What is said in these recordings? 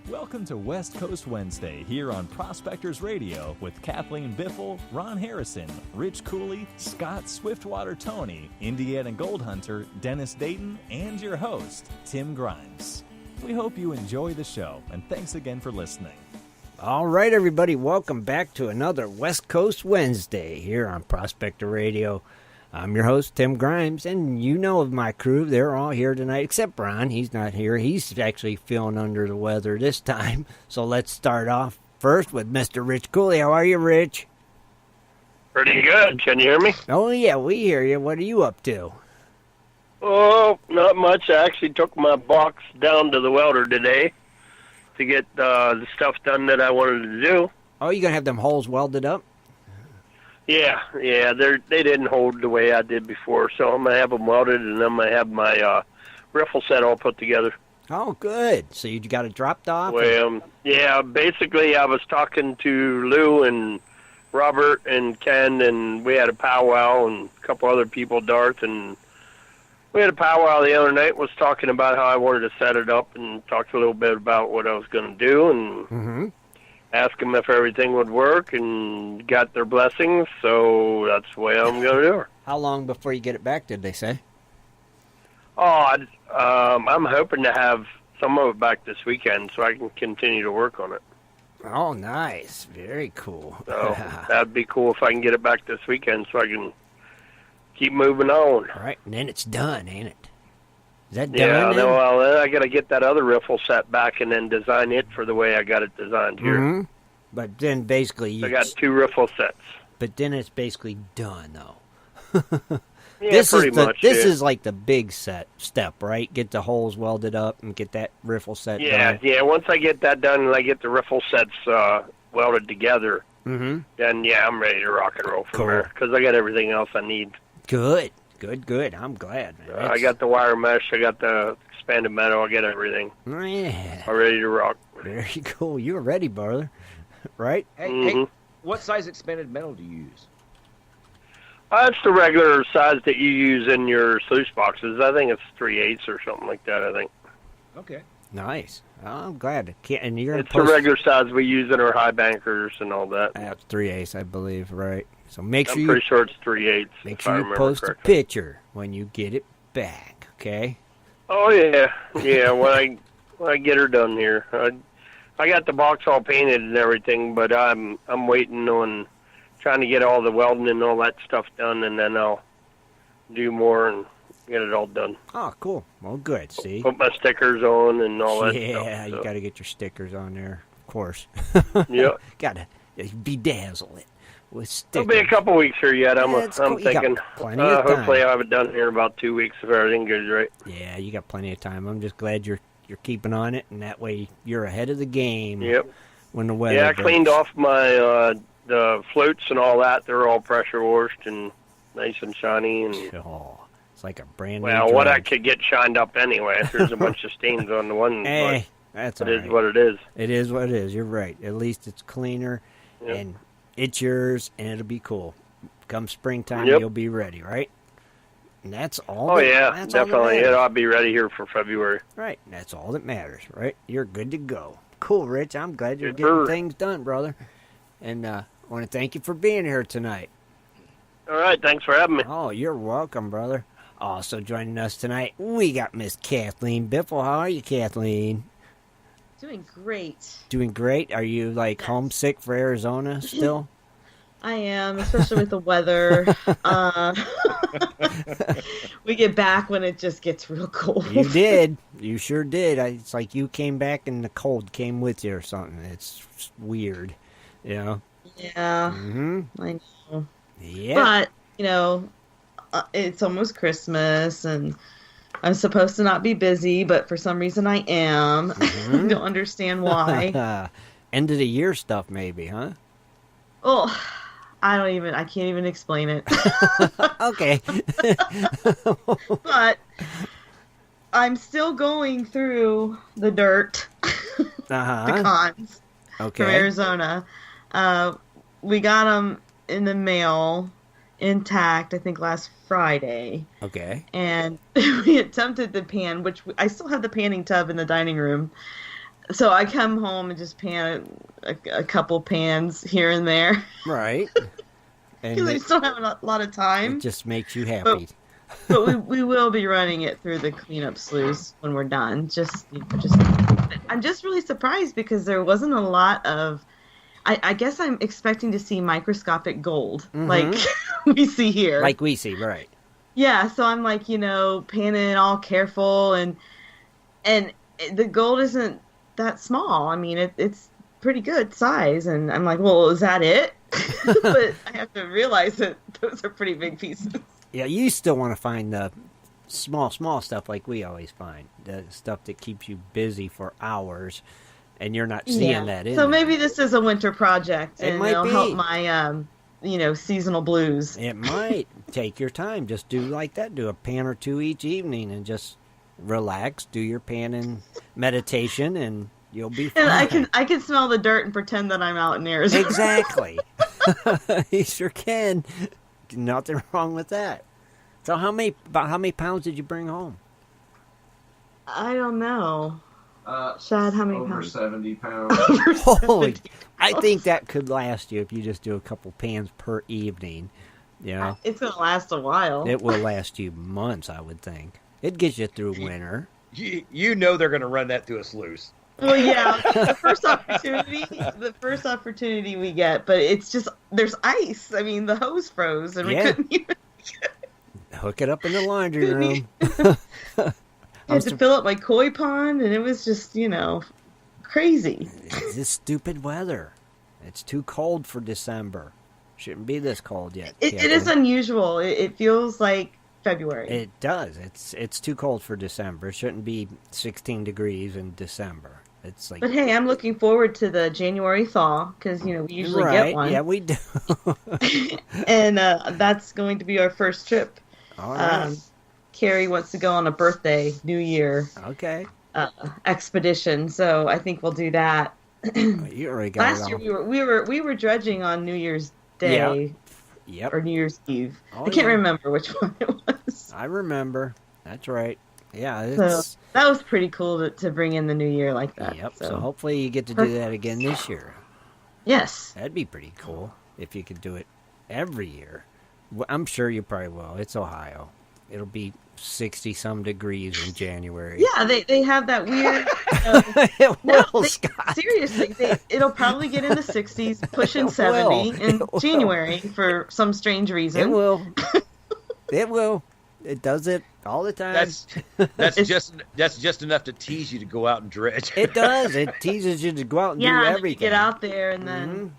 Welcome to West Coast Wednesday here on Prospectors Radio with Kathleen Biffle, Ron Harrison, Rich Cooley, Scott Swiftwater Toney, Indiana Gold Hunter, Dennis Dayton, and your host, Tim Grimes. We hope you enjoy the show, and thanks again for listening. All right, everybody, welcome back to another West Coast Wednesday here on Prospector Radio. I'm your host, Tim Grimes, and you know of my crew. They're all here tonight, except Ron. He's not here. He's actually feeling under the weather this time. So let's start off first with Mr. Rich Cooley. How are you, Rich? Pretty good. Can you hear me? Oh, yeah, we hear you. What are you up to? Oh, not much. I actually took my box down to the welder today to get the stuff done that I wanted to do. Oh, you going to have them holes welded up? Yeah, they didn't hold the way I did before, so I'm going to have them welded, and I'm going to have my riffle set all put together. Oh, good. So you got it dropped off? Well, yeah, basically I was talking to Lou and Robert and Ken, and we had a powwow, and a couple other people, Darth, and we had a powwow the other night, was talking about how I wanted to set it up, and talked a little bit about what I was going to do, and ask them if everything would work, and got their blessings, so that's the way I'm going to do it. How long before you get it back, did they say? Oh, I'm hoping to have some of it back this weekend so I can continue to work on it. Oh, nice. Very cool. So that'd be cool if I can get it back this weekend so I can keep moving on. All right, and then it's done, ain't it? Is that done? Yeah, then? no, well, then I got to get that other riffle set back and then design it for the way I got it designed here. Mm-hmm. But then basically... I got two riffle sets. But then it's basically done, though. Yeah, pretty much. This is like the big step, right? Get the holes welded up and get that riffle set done. Yeah, once I get that done and I get the riffle sets welded together, then, yeah, I'm ready to rock and roll from there because I got everything else I need. Good. I'm glad, man. I got the wire mesh, I got the expanded metal, I got everything. Yeah. I'm ready to rock. Very cool. You're ready, brother. Right? Hey, what size expanded metal do you use? It's the regular size that you use in your sluice boxes. I think it's 3/8 or something like that, I think. Okay. Nice. I'm glad. And you're it's the regular size we use in our high bankers and all that. That's 3/8, I believe, right? So make sure I'm pretty sure it's 3/8. Make sure you post a picture when you get it back, okay? Oh yeah, when I get her done here, I got the box all painted and everything, but I'm waiting on trying to get all the welding and all that stuff done, and then I'll do more and get it all done. Oh, cool. Well, good. See, put my stickers on and all that stuff. Yeah, you got to get your stickers on there, of course. Yeah, gotta bedazzle it. With it'll be a couple weeks here yet. I'm thinking. Plenty of time. Hopefully, I'll have it done here in about 2 weeks if everything goes right. Yeah, you got plenty of time. I'm just glad you're keeping on it, and that way you're ahead of the game. Yep. When the weather. Yeah, I cleaned off my the floats and all that. They're all pressure washed and nice and shiny. And it's like a brand new. Well, what I could get shined up anyway. There's a bunch of stains on the one. Hey, that's all right. It is what it is. It is what it is. You're right. At least it's cleaner and. It's yours, and it'll be cool. Come springtime, you'll be ready, right? And that's all. Oh, yeah, definitely. I'll be ready here for February. Right, that's all that matters, right? You're good to go. Cool, Rich. I'm glad you're getting things done, brother. And I want to thank you for being here tonight. All right, thanks for having me. Oh, you're welcome, brother. Also joining us tonight, we got Miss Kathleen Biffle. How are you, Kathleen? Doing great. Doing great? Are you, homesick for Arizona still? I am, especially with the weather. We get back when it just gets real cold. You did. You sure did. It's like you came back and the cold came with you or something. It's weird, you know? Yeah, I know. Yeah. But, it's almost Christmas, and I'm supposed to not be busy, but for some reason I am. I don't understand why. End of the year stuff, maybe, huh? Oh, I can't even explain it. Okay. But I'm still going through the dirt, the cons from Arizona. We got them in the mail intact, I think, last Friday. Okay. And we attempted the pan, which I still have the panning tub in the dining room. So I come home and just pan a couple pans here and there. Right. Because I still have a lot of time. It just makes you happy. But we will be running it through the cleanup sluice when we're done. I'm just really surprised because there wasn't a lot of. I guess I'm expecting to see microscopic gold, like we see here. Like we see, right. Yeah, so I'm like, panning it all careful, and the gold isn't that small. I mean, it's pretty good size, and I'm like, well, is that it? But I have to realize that those are pretty big pieces. Yeah, you still want to find the small stuff like we always find, the stuff that keeps you busy for hours. And you're not seeing that in So there. maybe this is a winter project, and it'll help my, seasonal blues. It might. Take your time. Just do like that. Do a pan or two each evening, and just relax. Do your panning meditation, and you'll be fine. And I can smell the dirt and pretend that I'm out in Arizona. Exactly. You sure can. Nothing wrong with that. So about how many pounds did you bring home? I don't know. Shad, how many over pounds? 70 pounds. Holy! I think that could last you if you just do a couple pans per evening. It's gonna last a while. It will last you months, I would think. It gets you through winter. You know they're going to run that through a sluice. Well, yeah, the first opportunity we get, but it's just there's ice. I mean, the hose froze, and we couldn't even hook it up in the laundry room. I had to fill up my koi pond, and it was just, crazy. It's this stupid weather. It's too cold for December. Shouldn't be this cold yet. It is unusual. It feels like February. It does. It's too cold for December. It shouldn't be 16 degrees in December. It's like. But hey, I'm looking forward to the January thaw because we usually get one. Yeah, we do. And that's going to be our first trip. All right. Carrie wants to go on a birthday, New Year expedition, so I think we'll do that. You already got Last year we were dredging on New Year's Day, or New Year's Eve. I can't remember which one it was. I remember. That's right. Yeah, so that was pretty cool to bring in the New Year like that. Yep. So hopefully you get to do that again this year. Yes, that'd be pretty cool if you could do it every year. I'm sure you probably will. It's Ohio. It'll be 60-some degrees in January. Yeah, they have that weird. Scott. Seriously, it'll probably get in the 60s, pushing 70 in January for some strange reason. It will. It will. It does it all the time. That's just enough to tease you to go out and dredge. It does. It teases you to go out and do everything. Get out there and then.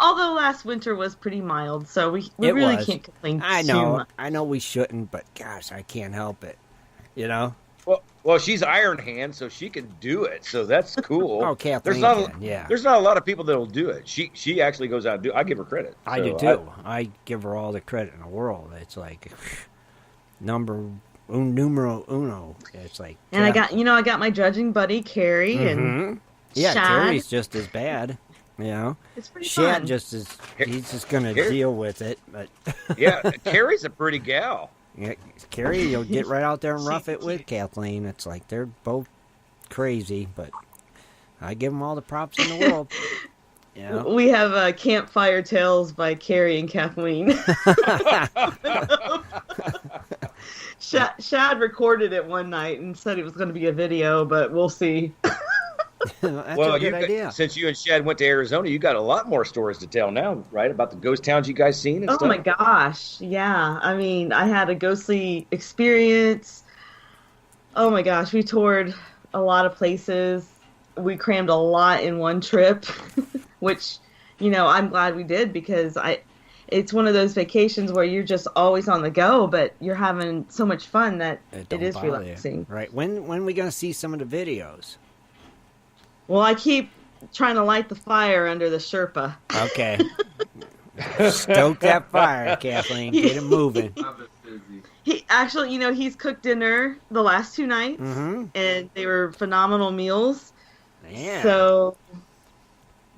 Although last winter was pretty mild, so we really can't complain too much. I know we shouldn't, but gosh, I can't help it. Well, she's Iron Hand, so she can do it. So that's cool. Oh, Kathleen There's not a lot of people that will do it. She actually goes out and do it. I give her credit. I do too. I give her all the credit in the world. It's like numero uno. It's like. And I got my judging buddy Carrie and Shad. Carrie's just as bad. It's pretty Shad fun. he's just going to deal with it. But yeah, Carrie's a pretty gal. Yeah, Carrie, you'll get right out there and rough it with Kathleen. It's like they're both crazy, but I give them all the props in the world. We have Campfire Tales by Carrie and Kathleen. Shad recorded it one night and said it was going to be a video, but we'll see. That's a good idea. Since you and Shad went to Arizona, you got a lot more stories to tell now, right? About the ghost towns you guys seen and stuff? My gosh, yeah. I mean, I had a ghostly experience. Oh my gosh, we toured a lot of places. We crammed a lot in one trip, which, I'm glad we did because it's one of those vacations where you're just always on the go, but you're having so much fun that it is relaxing. Right. When are we going to see some of the videos? Well, I keep trying to light the fire under the Sherpa. Okay. Stoke that fire, Kathleen. Get it moving. He actually, he's cooked dinner the last 2 nights, and they were phenomenal meals. Yeah. So,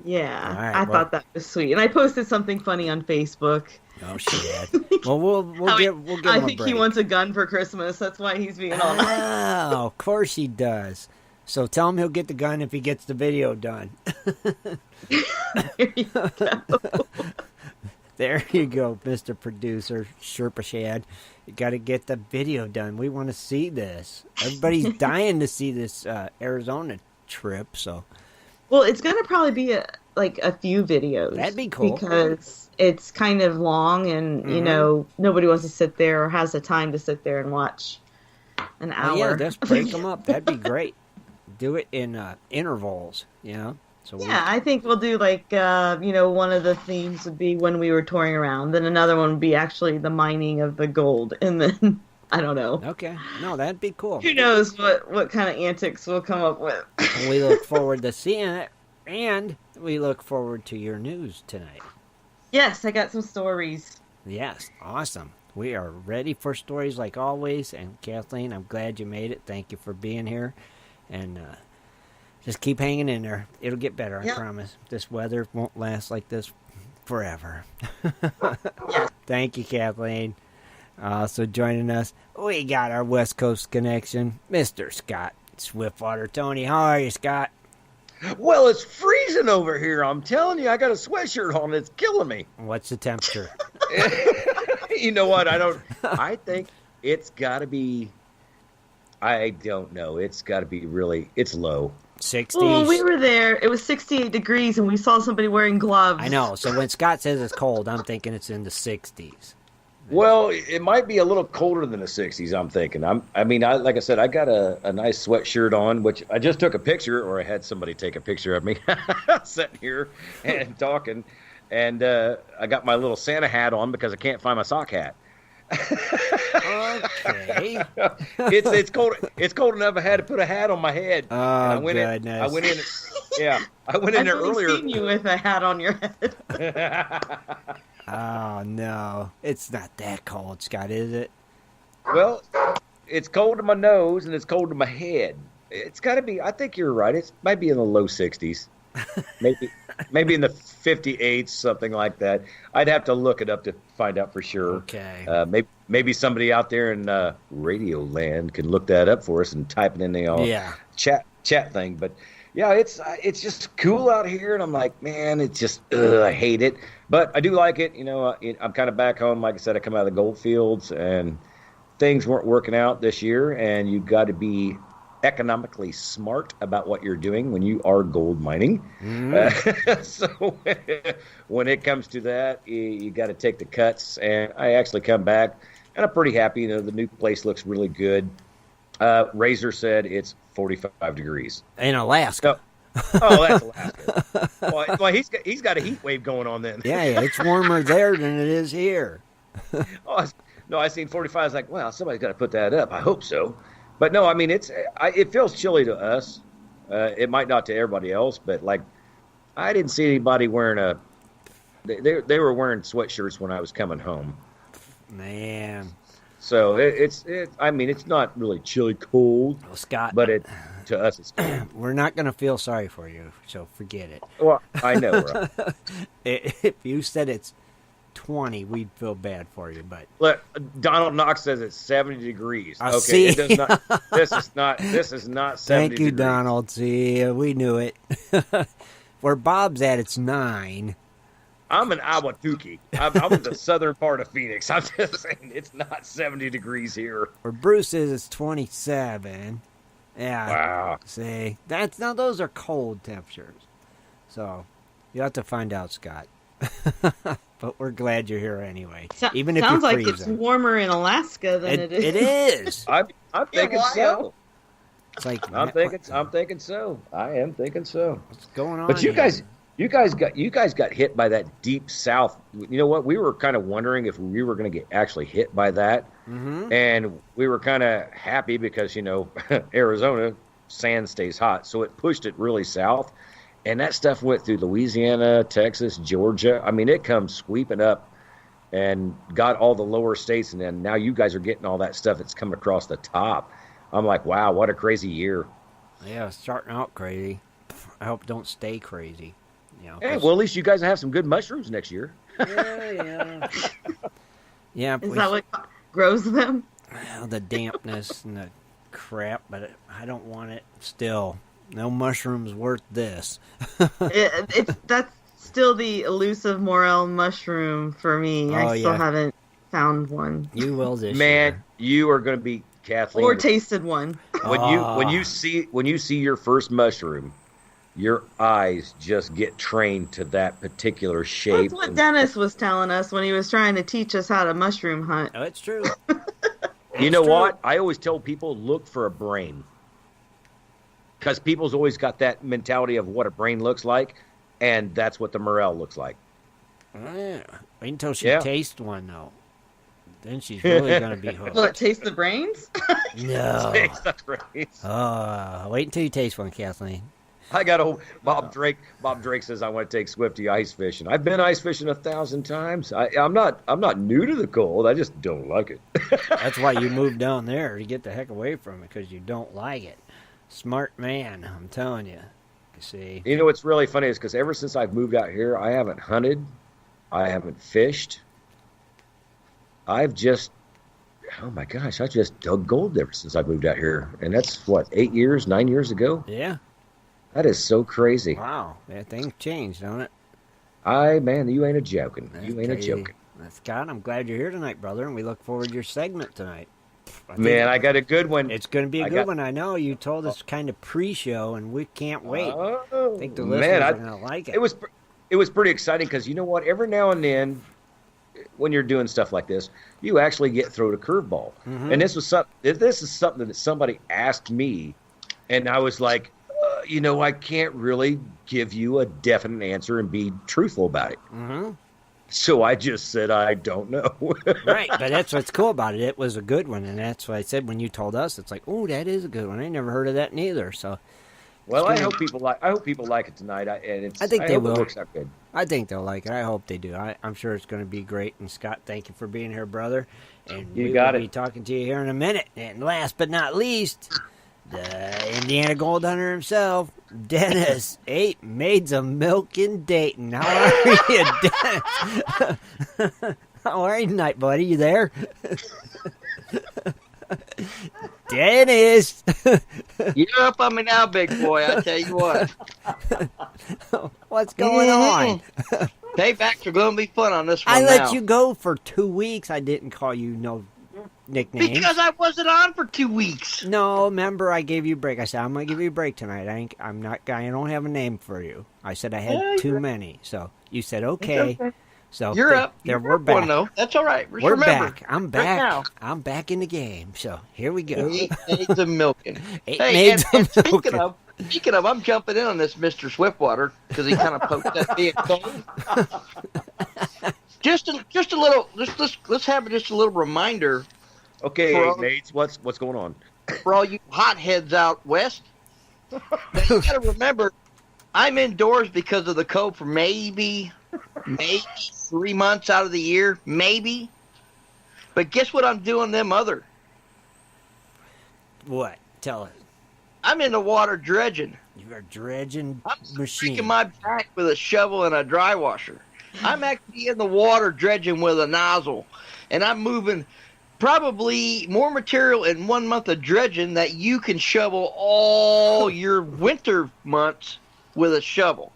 yeah, I thought that was sweet, and I posted something funny on Facebook. Oh, shit. Well, we'll give him a break. I think he wants a gun for Christmas. That's why he's being all nice. Oh, of course he does. So tell him he'll get the gun if he gets the video done. There you go. There you go, Mr. Producer, Sherpa Shad. You got to get the video done. We want to see this. Everybody's dying to see this Arizona trip. So, well, it's going to probably be a few videos. That'd be cool because it's kind of long, and you know nobody wants to sit there or has the time to sit there and watch an hour. Yeah, just break them up. That'd be great. Do it in intervals. You know. So I think we'll do one of the themes would be when we were touring around. Then another one would be actually the mining of the gold. And then, I don't know. Okay. No, that'd be cool. Who knows what kind of antics we'll come up with. We look forward to seeing it. And we look forward to your news tonight. Yes, I got some stories. Yes, awesome. We are ready for stories like always. And Kathleen, I'm glad you made it. Thank you for being here. And, just keep hanging in there. It'll get better, I promise. This weather won't last like this forever. Thank you, Kathleen. So joining us, we got our West Coast connection, Mr. Scott Swiftwater. Toney, how are you, Scott? Well, it's freezing over here. I'm telling you, I got a sweatshirt on. It's killing me. What's the temperature? You know what? I think it's got to be, I don't know. It's got to be really, it's low. 60s. Well, when we were there, it was 68 degrees, and we saw somebody wearing gloves. I know. So when Scott says it's cold, I'm thinking it's in the 60s. Well, it might be a little colder than the 60s, I'm thinking. Like I said, I got a nice sweatshirt on, which I just took a picture, or I had somebody take a picture of me sitting here and talking. And I got my little Santa hat on because I can't find my sock hat. Okay. It's cold. It's cold enough. I had to put a hat on my head. Oh, goodness. I went in. Yeah, I went in there earlier. I've seen you with a hat on your head. Oh no, it's not that cold, Scott, is it? Well, it's cold to my nose and it's cold to my head. It's got to be. I think you're right. It might be in the low 60s, maybe in the 58s, something like that. I'd have to look it up to find out for sure. Okay. Maybe somebody out there in Radio Land can look that up for us and type it in the chat thing. But yeah, it's just cool out here, and I'm like, man, it's just I hate it, but I do like it. You know, I'm kind of back home. Like I said, I come out of the gold fields, and things weren't working out this year, and you got to be economically smart about what you're doing when you are gold mining. So when it comes to that, you got to take the cuts. And I actually come back, and I'm pretty happy. You know, the new place looks really good. Razor said it's 45 degrees in Alaska. Oh, that's Alaska. Well, he's got a heat wave going on then. Yeah, it's warmer there than it is here. No, I seen 45. I was like, well, somebody's got to put that up. I hope so. But no, I mean, it feels chilly to us. It might not to everybody else, but like, I didn't see anybody wearing they were wearing sweatshirts when I was coming home. Man. So it's not really chilly cold. Well, Scott, but to us it's cold. We're not going to feel sorry for you, so forget it. Well, I know. If you said it's 20, we'd feel bad for you, but look, Donald Knox says it's 70 degrees. Okay, see. It does not. This is not 70 Thank you, degrees. Donald. See, we knew it. Where Bob's at, it's 9. I'm in Ahwatukee. I'm in the southern part of Phoenix. I'm just saying it's not 70 degrees here. Where Bruce is, it's 27. Yeah. Wow. See, those are cold temperatures. So you have to find out, Scott. But we're glad you're here anyway. Even if sounds you're like freezing. It's warmer in Alaska than it is. It is. I'm thinking so. It's like I'm thinking so. I am thinking so. What's going on? But you guys got hit by that deep south. You know what? We were kind of wondering if we were going to get actually hit by that, and we were kind of happy because Arizona sand stays hot, so it pushed it really south. And that stuff went through Louisiana, Texas, Georgia. I mean, it comes sweeping up and got all the lower states. And then now you guys are getting all that stuff that's coming across the top. I'm like, wow, what a crazy year. Yeah, it's starting out crazy. I hope it don't stay crazy. Hey, well, at least you guys have some good mushrooms next year. Yeah. Yeah. Is that what grows them? Well, the dampness and the crap, but I don't want it still. No mushroom's worth this. That's still the elusive morel mushroom for me. I still haven't found one. You will this Man, year. you are going to be Kathleen. Or tasted one. When you see your first mushroom, your eyes just get trained to that particular shape. That's what Dennis was telling us when he was trying to teach us how to mushroom hunt. Oh, it's true. You know what? I always tell people, look for a brain. Because people's always got that mentality of what a brain looks like, and that's what the morel looks like. Oh, yeah. Wait until she tastes one, though. Then she's really going to be hooked. Will it taste the brains? No. Taste the brains. Wait until you taste one, Kathleen. I got Bob Drake. Bob Drake says I want to take Swifty ice fishing. I've been ice fishing 1,000 times. I'm not new to the cold. I just don't like it. That's why you moved down there, to get the heck away from it, because you don't like it. Smart man, I'm telling you. See. You know what's really funny is because ever since I've moved out here, I haven't hunted, I haven't fished. I've just, oh my gosh, I just dug gold ever since I moved out here, and that's what 9 years ago. Yeah. That is so crazy. Wow, that thing changed, don't it? Man, you ain't a joking. You ain't a joking. Scott, I'm glad you're here tonight, brother, and we look forward to your segment tonight. I got a good one. It's going to be a good one. I know you told us kind of pre-show, and we can't wait. I think the listeners are going to like it. It was pretty exciting because you know what? Every now and then, when you're doing stuff like this, you actually get thrown a curveball. Mm-hmm. And this is something that somebody asked me, and I was like, I can't really give you a definite answer and be truthful about it. Mm-hmm. So I just said, I don't know. Right, but that's what's cool about it. It was a good one, and that's what I said when you told us. It's like, oh, that is a good one. I never heard of that neither. So, well, I hope people like it tonight. I think they will. It works out good. I think they'll like it. I hope they do. I'm sure it's going to be great. And Scott, thank you for being here, brother. And we will be talking to you here in a minute. And last but not least, the Indiana Gold Hunter himself, Dennis, 8 Maids of Milk in Dayton. How are you, Dennis? How are you tonight, buddy? You there? Dennis! You're up on me now, big boy. I tell you what. What's going on? Paybacks are going to be fun on this one. I let you go for 2 weeks. I didn't call you no nicknames. Because I wasn't on for 2 weeks. No, remember I gave you a break. I said I'm gonna give you a break tonight. I don't have a name for you. I said I had too many. So you said okay. So you're up. We're back. One, though. That's all right. We're remember, back. I'm back. Right now. I'm back in the game. So here we go. 8 Maids of Milking. 8 Maids of Milking. Speaking of, I'm jumping in on this Mr. Swiftwater because he kind of poked at me. Just a little. Let's have just a little reminder. Okay, Maids, what's going on? For all you hotheads out west, you got to remember, I'm indoors because of the cold for maybe 3 months out of the year, maybe. But guess what I'm doing them other? What? Tell us. I'm in the water dredging. You are dredging I'm machine. I'm my back with a shovel and a dry washer. I'm actually in the water dredging with a nozzle, and I'm moving probably more material in 1 month of dredging that you can shovel all your winter months with a shovel.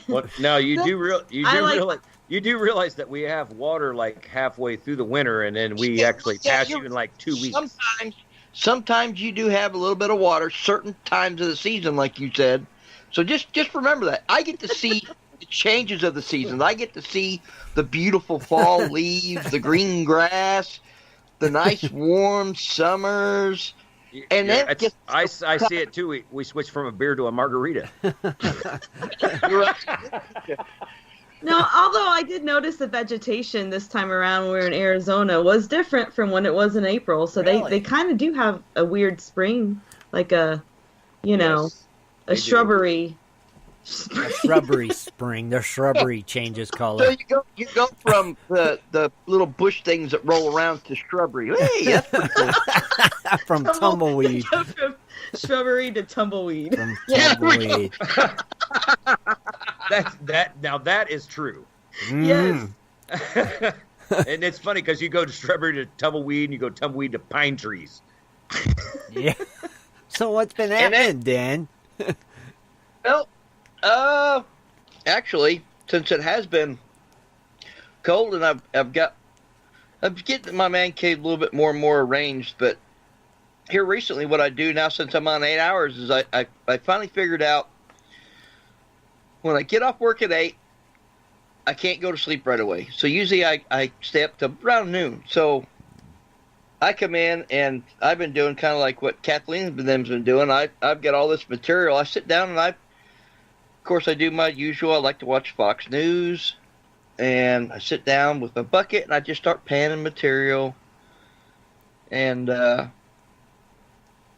Well, now you do realize that we have water like halfway through the winter, and then we actually pass you in like 2 weeks. Sometimes you do have a little bit of water certain times of the season, like you said. So just remember that. I get to see the changes of the seasons. I get to see the beautiful fall leaves, the green grass, the nice warm summers. And then I see it too. We switched from a beer to a margarita. No, although I did notice the vegetation this time around when we were in Arizona was different from when it was in April. So really? they kind of do have a weird spring, like a shrubbery. A shrubbery spring. Their shrubbery changes color. So you go from the little bush things that roll around to shrubbery. Hey, that's pretty cool. From tumbleweed. From shrubbery to tumbleweed. From tumbleweed. That is true. Yes. And it's funny because you go to shrubbery to tumbleweed, and you go tumbleweed to pine trees. Yeah. So what's been happening, Dan? Well, actually, since it has been cold, and I'm getting my man cave a little bit more and more arranged. But here recently, what I do now, since I'm on 8 hours, is I finally figured out when I get off work at 8, I can't go to sleep right away. So usually I stay up to around noon. So I come in, and I've been doing kind of like what Kathleen's been doing. I've got all this material. I sit down, and of course, I do my usual. I like to watch Fox News, and I sit down with a bucket, and I just start panning material. And,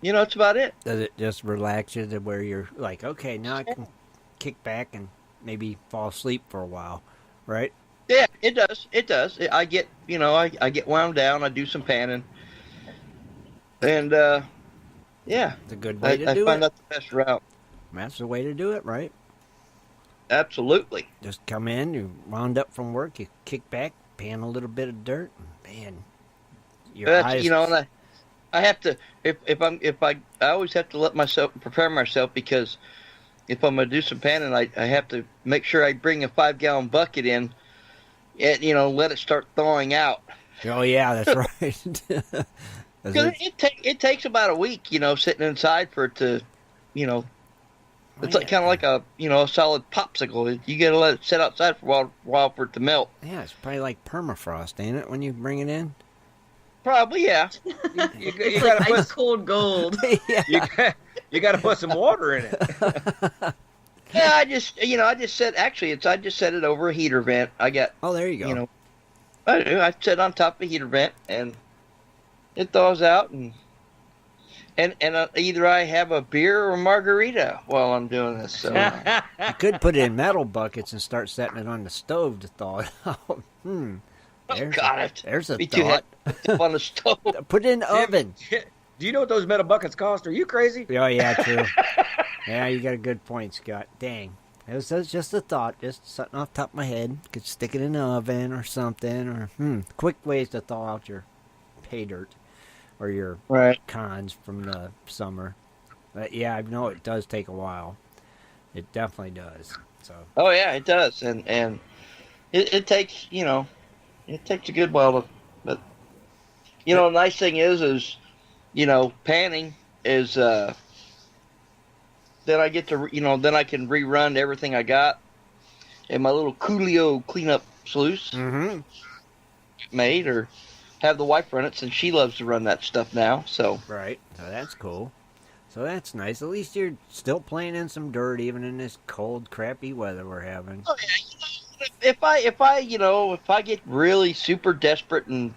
that's about it. Does it just relax you to where you're like, okay, now I can kick back and maybe fall asleep for a while, right? Yeah, it does. It does. I get, I get wound down. I do some panning. And, yeah. It's a good way to do it. I find that's the best route. That's the way to do it, right? Absolutely. Just come in, you wound up from work, you kick back, pan a little bit of dirt, and man, your eyes. And I have to, I always have to prepare myself, because if I'm going to do some panning, I have to make sure I bring a 5-gallon bucket in and, let it start thawing out. Oh, yeah, that's right. Because it takes about a week, sitting inside for it to, it's like kind of like a solid popsicle. You got to let it sit outside for a while for it to melt. Yeah, it's probably like permafrost, ain't it, when you bring it in? Probably, yeah. You got to put ice cold gold. Yeah. You got to put some water in it. Yeah, I just set it over a heater vent. Oh, there you go. I set on top of a heater vent, and it thaws out, and either I have a beer or a margarita while I'm doing this. So you could put it in metal buckets and start setting it on the stove to thaw it out. There's a thought. On the stove. Put it in the oven. Do you know what those metal buckets cost? Are you crazy? Oh, yeah, true. Yeah, you got a good point, Scott. Dang. It was just a thought, just something off the top of my head. Could stick it in the oven or something, or quick ways to thaw out your pay dirt or your cons from the summer. But yeah, I know it does take a while. It definitely does. So. Oh yeah, it does, and it takes it takes a good while but the nice thing is panning is then I get to then I can rerun everything I got in my little Cooley cleanup sluice made, or have the wife run it, since she loves to run that stuff now. So right, so that's cool. So that's nice. At least you're still playing in some dirt, even in this cold, crappy weather we're having. Oh yeah, if I get really super desperate and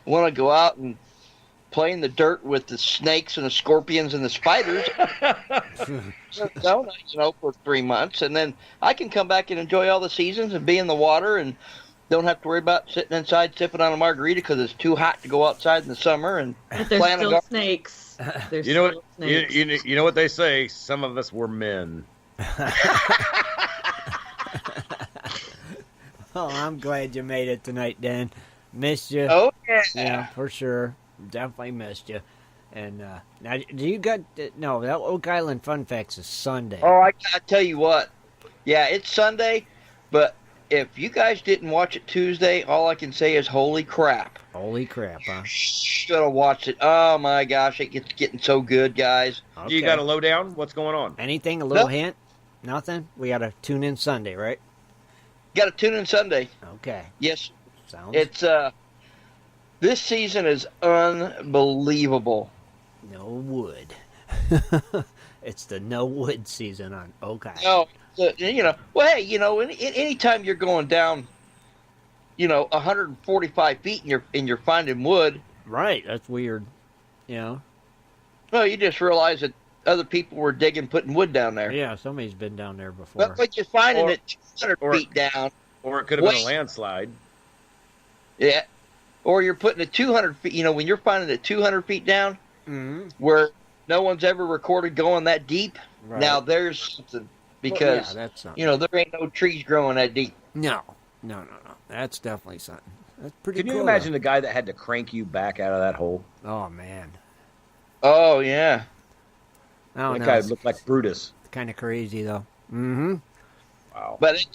want to go out and play in the dirt with the snakes and the scorpions and the spiders, for 3 months, and then I can come back and enjoy all the seasons and be in the water and don't have to worry about sitting inside sipping on a margarita because it's too hot to go outside in the summer and but there's still snakes. There's you know what? You know what they say? Some of us were men. Oh, I'm glad you made it tonight, Dan. Missed you. Oh yeah, yeah, for sure. Definitely missed you. And now, do you got no? That Oak Island Fun Facts is Sunday. Oh, I tell you what. Yeah, it's Sunday, but if you guys didn't watch it Tuesday, all I can say is holy crap. Holy crap, huh? Should have watched it. Oh my gosh, it's getting so good, guys. Okay. You got a lowdown? What's going on? Anything? A little hint? Nothing? We got to tune in Sunday, right? Got to tune in Sunday. Okay. Yes. Sounds. It's this season is unbelievable. No wood. It's the no wood season on Oak Island. No, well, hey, anytime you're going down, 145 feet and you're finding wood. Right. That's weird. Well, you just realize that other people were putting wood down there. Yeah, somebody's been down there before. But you're finding it 200 feet down. Or it could have been a landslide. Yeah. Or you're putting it 200 feet. When you're finding it 200 feet down, where no one's ever recorded going that deep, right. Now there's something. Because, that's something. There ain't no trees growing that deep. No. That's definitely something. That's pretty cool. Can you imagine the guy that had to crank you back out of that hole? Oh, man. Oh, yeah. Oh, that no, guy looked like Brutus. Kind of crazy, though. Mm-hmm. Wow. But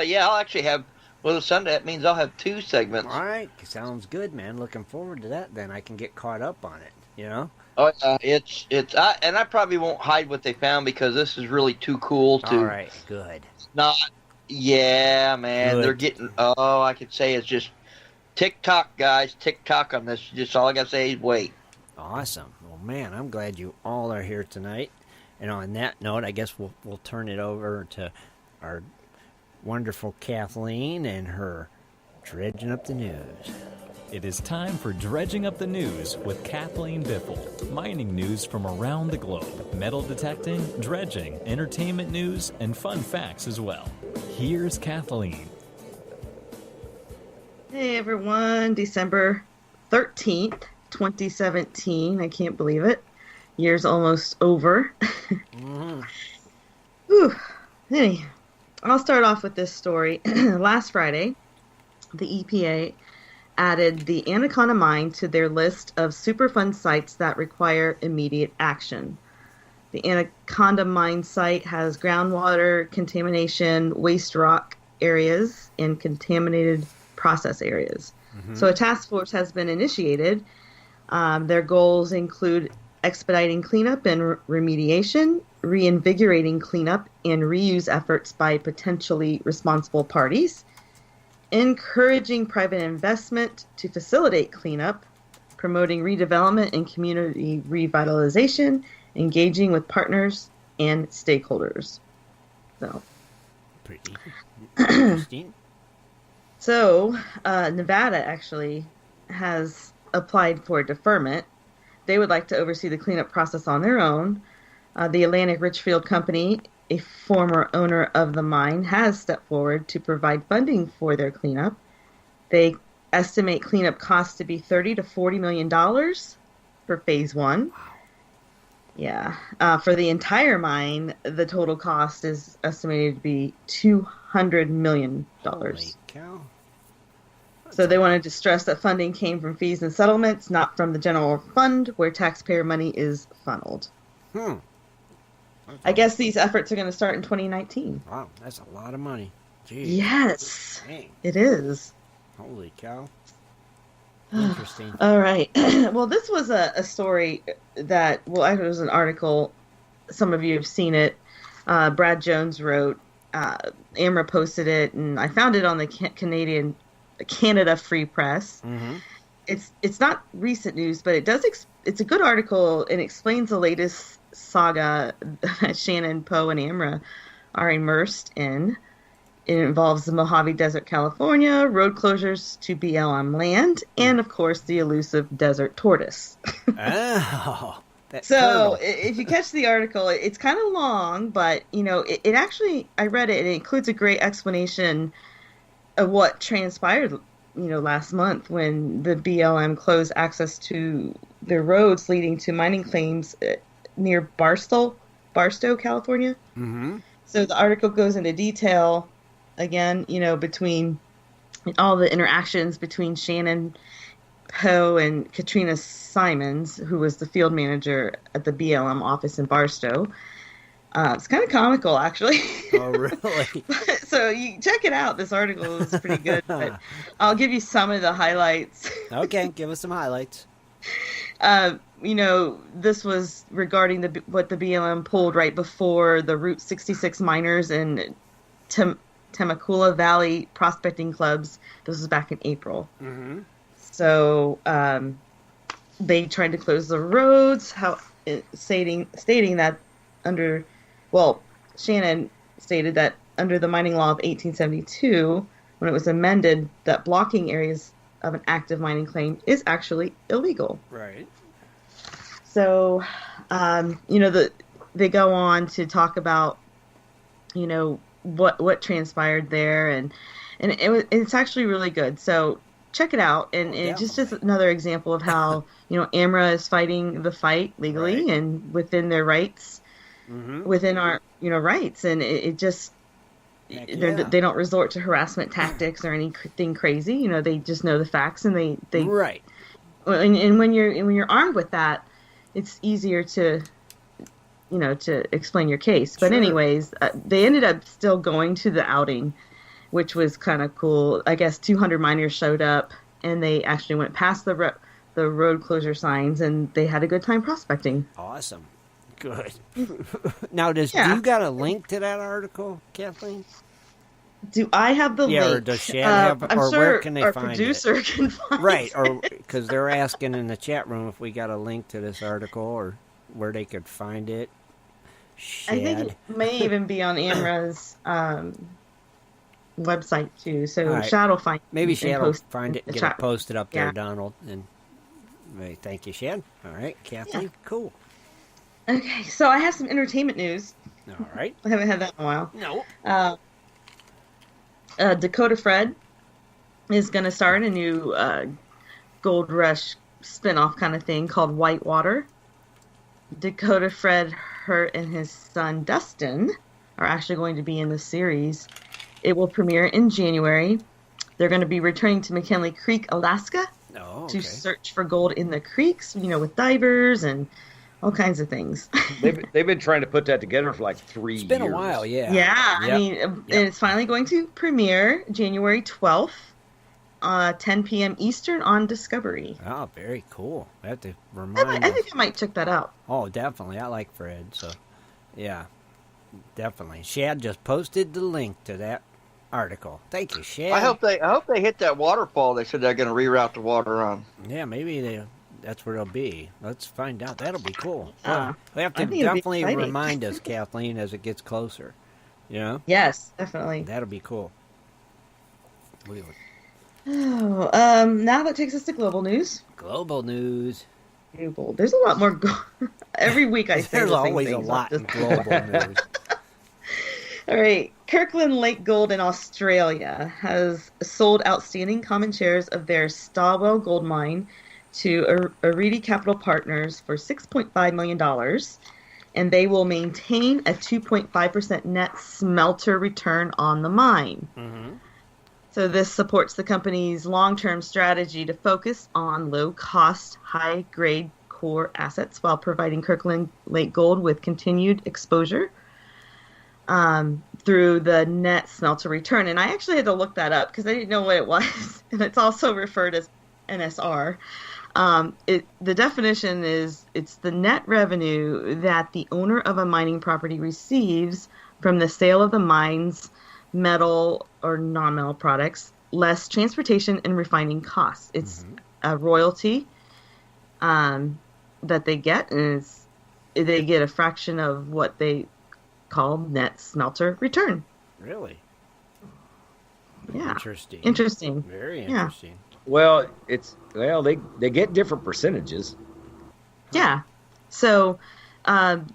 yeah, I'll actually have, well, Sunday, that means I'll have 2 segments. All right. Sounds good, man. Looking forward to that, then. I can get caught up on it, you know? Oh, and I probably won't hide what they found because this is really too cool to. All right, good. Not, yeah, man. Good. They're getting, I could say it's just TikTok, guys. TikTok on this. Just all I got to say is wait. Awesome. Well, man, I'm glad you all are here tonight. And on that note, I guess we'll turn it over to our wonderful Kathleen and her Dredging Up the News. It is time for Dredging Up the News with Kathleen Biffle. Mining news from around the globe, metal detecting, dredging, entertainment news, and fun facts as well. Here's Kathleen. Hey everyone, December 13th, 2017. I can't believe it. Year's almost over. Whew. Hey, I'll start off with this story. Last Friday, the EPA added the Anaconda Mine to their list of Superfund sites that require immediate action. The Anaconda Mine site has groundwater contamination, waste rock areas, and contaminated process areas. Mm-hmm. So a task force has been initiated. Their goals include expediting cleanup and remediation, reinvigorating cleanup and reuse efforts by potentially responsible parties, encouraging private investment to facilitate cleanup, promoting redevelopment and community revitalization, engaging with partners and stakeholders. So, pretty interesting. So, Nevada actually has applied for deferment. They would like to oversee the cleanup process on their own. The Atlantic Richfield Company, a former owner of the mine, has stepped forward to provide funding for their cleanup. They estimate cleanup costs to be $30 to $40 million for phase 1. Wow. Yeah. For the entire mine, the total cost is estimated to be $200 million. Holy cow. So they wanted to stress that funding came from fees and settlements, not from the general fund where taxpayer money is funneled. I guess these efforts are going to start in 2019. Wow, that's a lot of money. Jeez. Yes, dang. It is. Holy cow. Interesting. All right. Well, this was a story that, it was an article. Some of you have seen it. Brad Jones wrote. Amra posted it, and I found it on the Canada Free Press. Mm-hmm. It's not recent news, but it does. It's a good article and explains the latest saga that Shannon, Poe, and Amra are immersed in. It involves the Mojave Desert, California, road closures to BLM land, and of course the elusive desert tortoise. Oh, so if you catch the article, it's kind of long, but it actually, I read it, and it includes a great explanation of what transpired, last month when the BLM closed access to the roads leading to mining claims near Barstow, California. Mm-hmm. So the article goes into detail, again, between all the interactions between Shannon Poe and Katrina Simons, who was the field manager at the BLM office in Barstow. It's kind of comical, actually. Oh, really? So you check it out. This article is pretty good. But I'll give you some of the highlights. Okay, give us some highlights. This was regarding what the BLM pulled right before the Route 66 miners in Temecula Valley prospecting clubs. This was back in April. Mm-hmm. So they tried to close the roads, stating that Shannon stated that under the mining law of 1872, when it was amended, that blocking areas of an active mining claim is actually illegal. Right. So, they go on to talk about, what transpired there, and it's actually really good. So check it out, and it's just another example of how Amra is fighting the fight legally and within their rights. Mm-hmm. Within our rights, and it just they don't resort to harassment tactics or anything crazy. They just know the facts, and they right. And when you're armed with that, it's easier to, to explain your case. But Sure. anyways, they ended up still going to the outing, which was kind of cool. I guess 200 miners showed up, and they actually went past the road closure signs, and they had a good time prospecting. Awesome. Good. Now, do you got a link to that article, Kathleen? Do I have the link? Yeah, or does Shad have? I'm or sure where can they our find producer it? can find right, it. or because they're asking in the chat room if we got a link to this article or where they could find it. Shad. I think it may even be on Amra's website too. So right. Shad will find. Maybe Shad will find it, and get it posted up there, yeah. Donald. And thank you, Shad. All right, Kathleen, cool. Okay, so I have some entertainment news. All right. I haven't had that in a while. No. Dakota Fred is going to start a new Gold Rush spinoff kind of thing called Whitewater. Dakota Fred, Hurt, and his son Dustin are actually going to be in the series. It will premiere in January. They're going to be returning to McKinley Creek, Alaska, to search for gold in the creeks, with divers and all kinds of things. They've been trying to put that together for like 3 years. It's been a while, yeah. Yeah, Yep. I mean, and it's finally going to premiere January 12th, 10 p.m. Eastern on Discovery. Oh, very cool. I have to I remind think I might check that out. Oh, definitely. I like Fred, so yeah, definitely. Shad just posted the link to that article. Thank you, Shad. I hope they hit that waterfall. They said they're going to reroute the water on. Yeah, maybe that's where they'll be. Let's find out. That'll be cool. We have to I think it'll be definitely exciting. remind us, Kathleen, as it gets closer. Yes, definitely. That'll be cool. Now that takes us to global news. Global news. Global. There's a lot more. Every week I say There's the same always a things. lot in global news. All right. Kirkland Lake Gold in Australia has sold outstanding common shares of their Stawell gold mine to Arete Capital Partners for $6.5 million, and they will maintain a 2.5% net smelter return on the mine. Mm-hmm. So this supports the company's long-term strategy to focus on low-cost, high-grade core assets while providing Kirkland Lake Gold with continued exposure through the net smelter return. And I actually had to look that up because I didn't know what it was. And it's also referred as NSR. The definition is it's the net revenue that the owner of a mining property receives from the sale of the mine's metal or non-metal products, less transportation and refining costs. It's a royalty that they get, and they get a fraction of what they call net smelter return. Really? Yeah. Interesting. Very interesting. Yeah. Well, they get different percentages. Yeah. So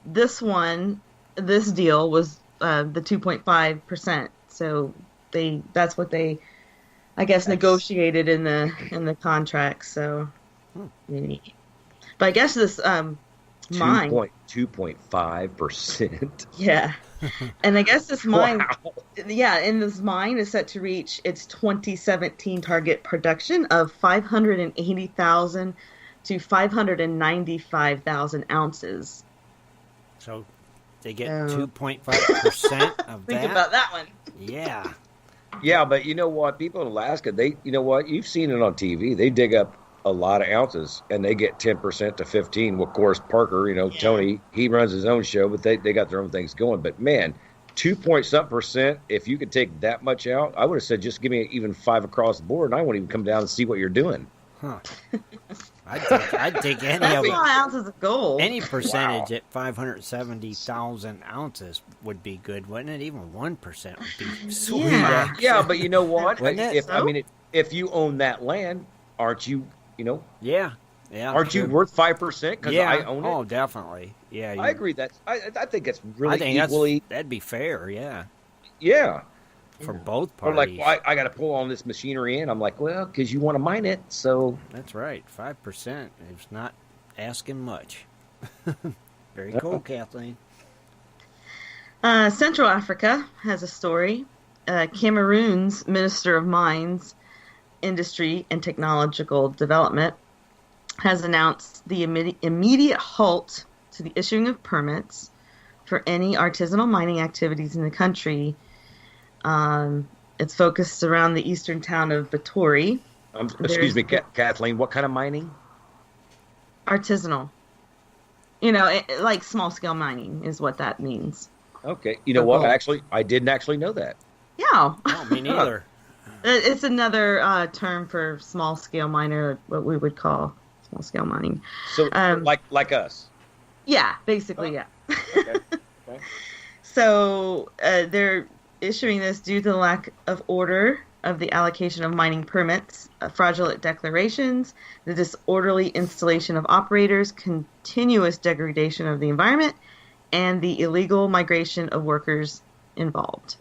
this deal was the 2.5%. So that's what they, I guess, negotiated in the contract. So, but I guess this mine 2.5%. Yeah, and I guess this mine, Wow. yeah, and this mine is set to reach its 2017 target production of 580,000 to 595,000 ounces. So they get 2.5% of Think that. about that one. Yeah. Yeah, but you know what? People in Alaska, you've seen it on TV. They dig up a lot of ounces, and they get 10% to 15%. Well, of course, Parker, Toney, he runs his own show, but they got their own things going. But man, 2-point-something%, if you could take that much out, I would have said just give me even 5 across the board, and I won't even come down and see what you're doing. Huh. I'd take any That's of a it. lot of ounces of gold. Any percentage at 570,000 ounces would be good, wouldn't it? Even 1% would be sweet. Yeah. Yeah, but you know what? Wouldn't it? If you own that land, aren't you, Yeah. aren't you worth 5% because yeah. I own it? Oh, definitely. Yeah. I agree. I think that's really I think equally. that'd be fair. Yeah. Yeah. For both Or parties. like, well, I got to pull all this machinery in. I'm like, well, because you want to mine it, so. That's right. 5% is not asking much. Very cool, Kathleen. Central Africa has a story. Cameroon's Minister of Mines, Industry, and Technological Development has announced the immediate halt to the issuing of permits for any artisanal mining activities in the country. It's focused around the eastern town of Batory. Excuse me, Kathleen, what kind of mining? Artisanal. Like small-scale mining is what that means. Okay. You know what? I didn't actually know that. Yeah. No, me neither. It's another term for small-scale miner, what we would call small-scale mining. So, like us? Yeah, basically, yeah. Okay. So, they're issuing this due to the lack of order of the allocation of mining permits, fraudulent declarations, the disorderly installation of operators, continuous degradation of the environment, and the illegal migration of workers involved.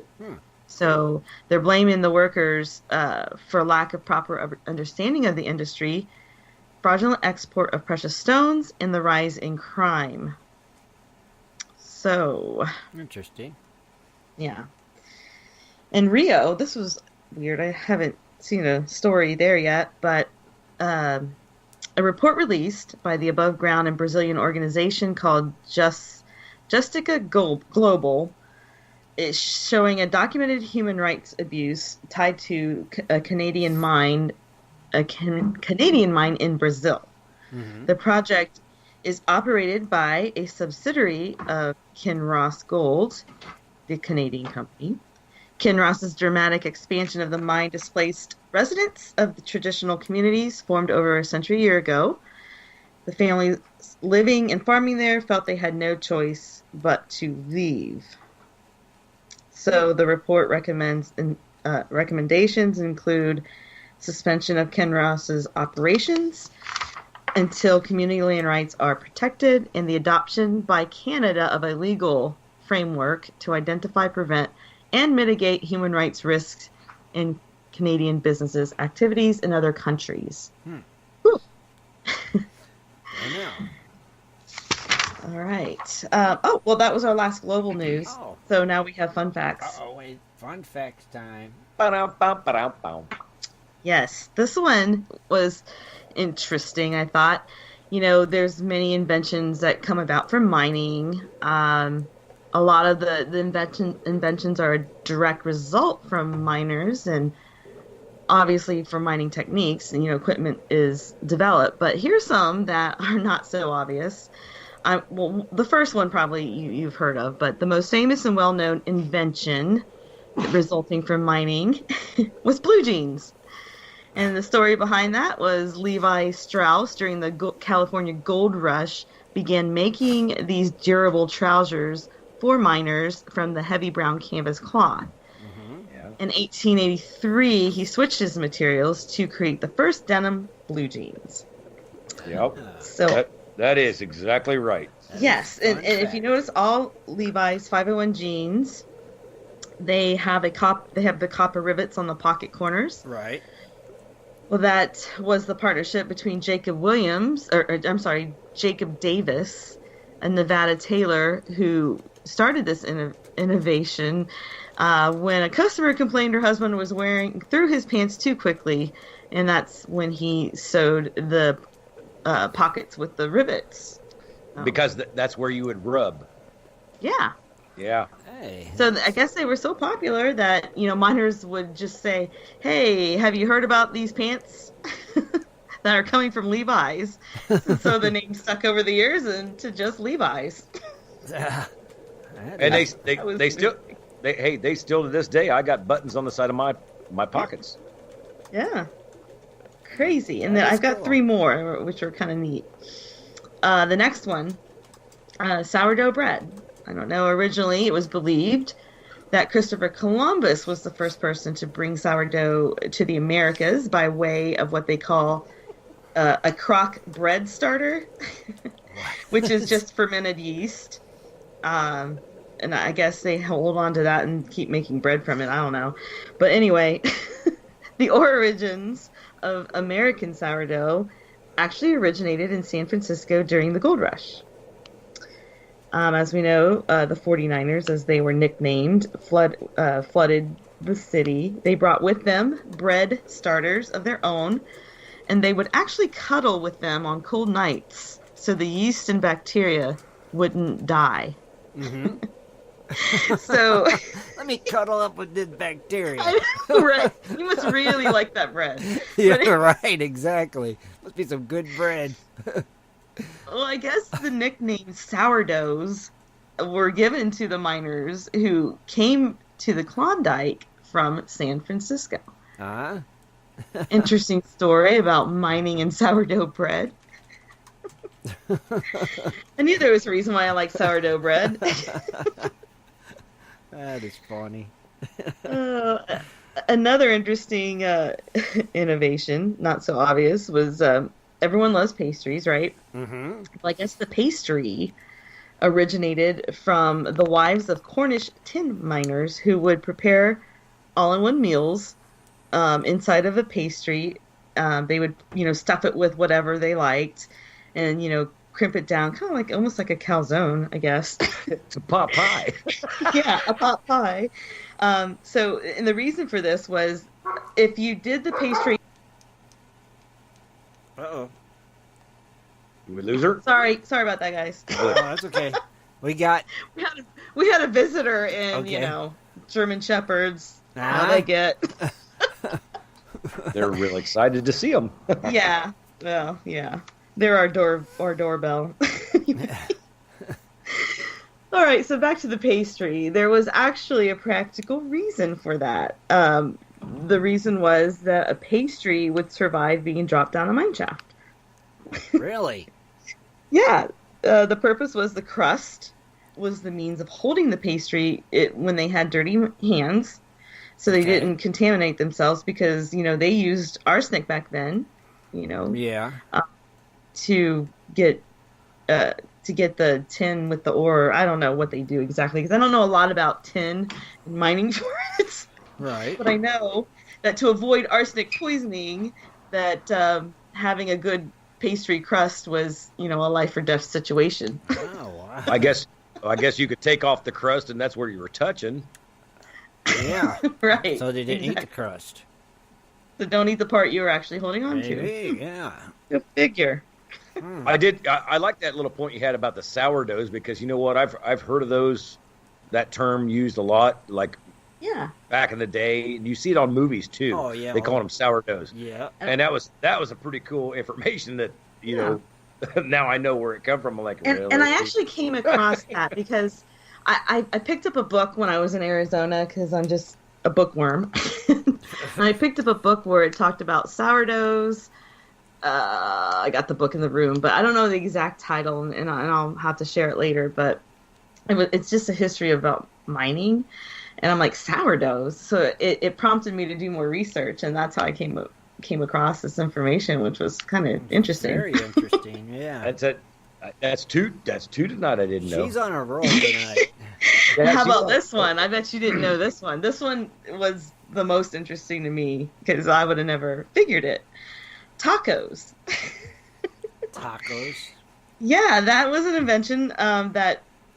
So they're blaming the workers for lack of proper understanding of the industry, fraudulent export of precious stones, and the rise in crime. So... Interesting. Yeah. In Rio, this was weird. I haven't seen a story there yet, but a report released by the above-ground and Brazilian organization called Justica Global is showing a documented human rights abuse tied to a Canadian mine in Brazil. Mm-hmm. The project is operated by a subsidiary of Kinross Gold, the Canadian company. Kinross's dramatic expansion of the mine displaced residents of the traditional communities formed over a century ago. The families living and farming there felt they had no choice but to leave. So the report recommends recommendations include suspension of Kinross's operations until community land rights are protected, and the adoption by Canada of a legal framework to identify, prevent, and mitigate human rights risks in Canadian businesses' activities in other countries. I know. All right. Well, that was our last global news. Oh. So now we have fun facts. Wait. Fun facts time. Yes. This one was interesting, I thought. There's many inventions that come about from mining. A lot of the inventions are a direct result from miners, and obviously from mining techniques, and equipment is developed. But here's some that are not so obvious. The first one probably you've heard of, but the most famous and well-known invention resulting from mining was blue jeans. And the story behind that was Levi Strauss, during the California Gold Rush, began making these durable trousers for miners from the heavy brown canvas cloth. Mm-hmm. Yeah. In 1883, he switched his materials to create the first denim blue jeans. Yep. So that is exactly right. Yes, and if you notice, all Levi's 501 jeans, they have the copper rivets on the pocket corners. Right. Well, that was the partnership between Jacob Davis, a Nevada tailor who started this innovation when a customer complained her husband was wearing through his pants too quickly, and that's when he sewed the pockets with the rivets. Because that's where you would rub. Yeah. Yeah. Hey. So I guess they were so popular that, miners would just say, hey, have you heard about these pants that are coming from Levi's? So the name stuck over the years into just Levi's. And they still to this day, I got buttons on the side of my pockets. Yeah. Crazy. And then I've got three more, which are kind of neat. The next one, sourdough bread. I don't know. Originally, it was believed that Christopher Columbus was the first person to bring sourdough to the Americas by way of what they call a crock bread starter, which is just fermented yeast. And I guess they hold on to that and keep making bread from it. I don't know. But anyway, the origins of American sourdough actually originated in San Francisco during the gold rush. As we know, the 49ers, as they were nicknamed, flooded the city. They brought with them bread starters of their own, and they would actually cuddle with them on cold nights so the yeast and bacteria wouldn't die. Mm-hmm. So let me cuddle up with this bacteria. Right. You must really like that bread. Yeah, right, exactly. Must be some good bread. Well, I guess the nickname sourdoughs were given to the miners who came to the Klondike from San Francisco. Interesting story about mining and sourdough bread. I knew there was a reason why I like sourdough bread. That is funny. Another interesting innovation, not so obvious, was everyone loves pastries, right? Mm-hmm. Well, I guess the pastry originated from the wives of Cornish tin miners who would prepare all-in-one meals inside of a pastry. They would, stuff it with whatever they liked, and crimp it down, kind of like almost like a calzone, I guess. It's a pot pie. Yeah, a pot pie. And the reason for this was if you did the pastry. Uh-oh. Did we lose her? Sorry about that, guys. Oh, that's okay. We had a visitor in, German Shepherds. How they get. They're real excited to see them. Yeah. Well, yeah. They're our doorbell. All right, so back to the pastry. There was actually a practical reason for that. The reason was that a pastry would survive being dropped down a mine shaft. Really? Yeah. The purpose was the crust was the means of holding the pastry when they had dirty hands, so they didn't contaminate themselves because, they used arsenic back then, Yeah. To get the tin with the ore. I don't know what they do exactly because I don't know a lot about tin and mining for it. Right. But I know that to avoid arsenic poisoning, that having a good pastry crust was, a life or death situation. Oh, wow. I guess you could take off the crust, and that's where you were touching. Yeah. Right. So they didn't eat the crust. So don't eat the part you were actually holding on Maybe, to. yeah. Go figure. I like that little point you had about the sourdoughs because you know what? I've heard of those, that term used a lot, like back in the day, and you see it on movies too. Oh yeah, they call them sourdoughs. Yeah, and that was a pretty cool information that know. Now I know where it come from. I'm like, really? And I actually came across that because I picked up a book when I was in Arizona because I'm just a bookworm, and I picked up a book where it talked about sourdoughs. I got the book in the room, but I don't know the exact title, and I'll have to share it later. But it's just a history about mining, and I'm like, sourdoughs. So it prompted me to do more research, and that's how I came across this information, which was kind of interesting. Very interesting, yeah. That's two tonight. I didn't know. She's on a roll tonight. How about this one? I bet you didn't know this one. This one was the most interesting to me because I would have never figured it. Tacos. Tacos? Yeah, that was an invention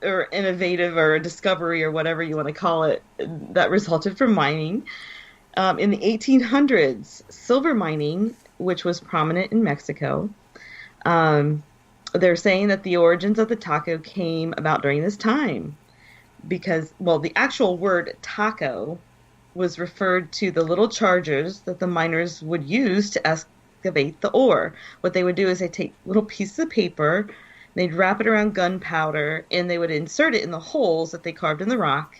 or innovative or a discovery or whatever you want to call it, that resulted from mining. In the 1800s, silver mining, which was prominent in Mexico, they're saying that the origins of the taco came about during this time because, the actual word taco was referred to the little chargers that the miners would use to excavate the ore. What they would do is they take little pieces of paper, they'd wrap it around gunpowder, and they would insert it in the holes that they carved in the rock.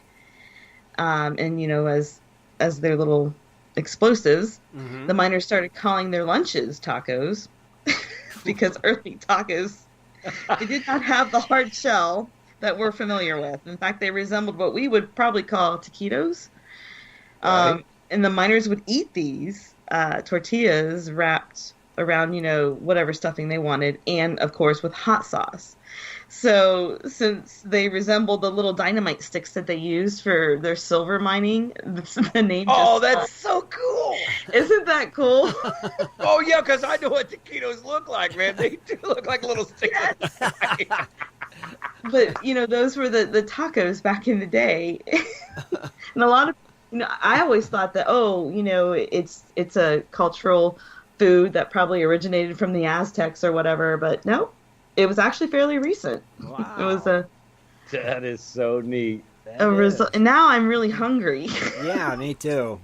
As their little explosives, the miners started calling their lunches tacos because early tacos, they did not have the hard shell that we're familiar with. In fact, they resembled what we would probably call taquitos. Right. And the miners would eat these tortillas wrapped around, whatever stuffing they wanted, and, of course, with hot sauce. So since they resembled the little dynamite sticks that they used for their silver mining, the name that's so cool. Isn't that cool? Oh, yeah, because I know what taquitos look like, man. They do look like little sticks. Yes. But, those were the tacos back in the day. And a lot of, I always thought that, it's a cultural food that probably originated from the Aztecs or whatever, but no, it was actually fairly recent. Wow. It was That is so neat. And now I'm really hungry. Yeah, me too.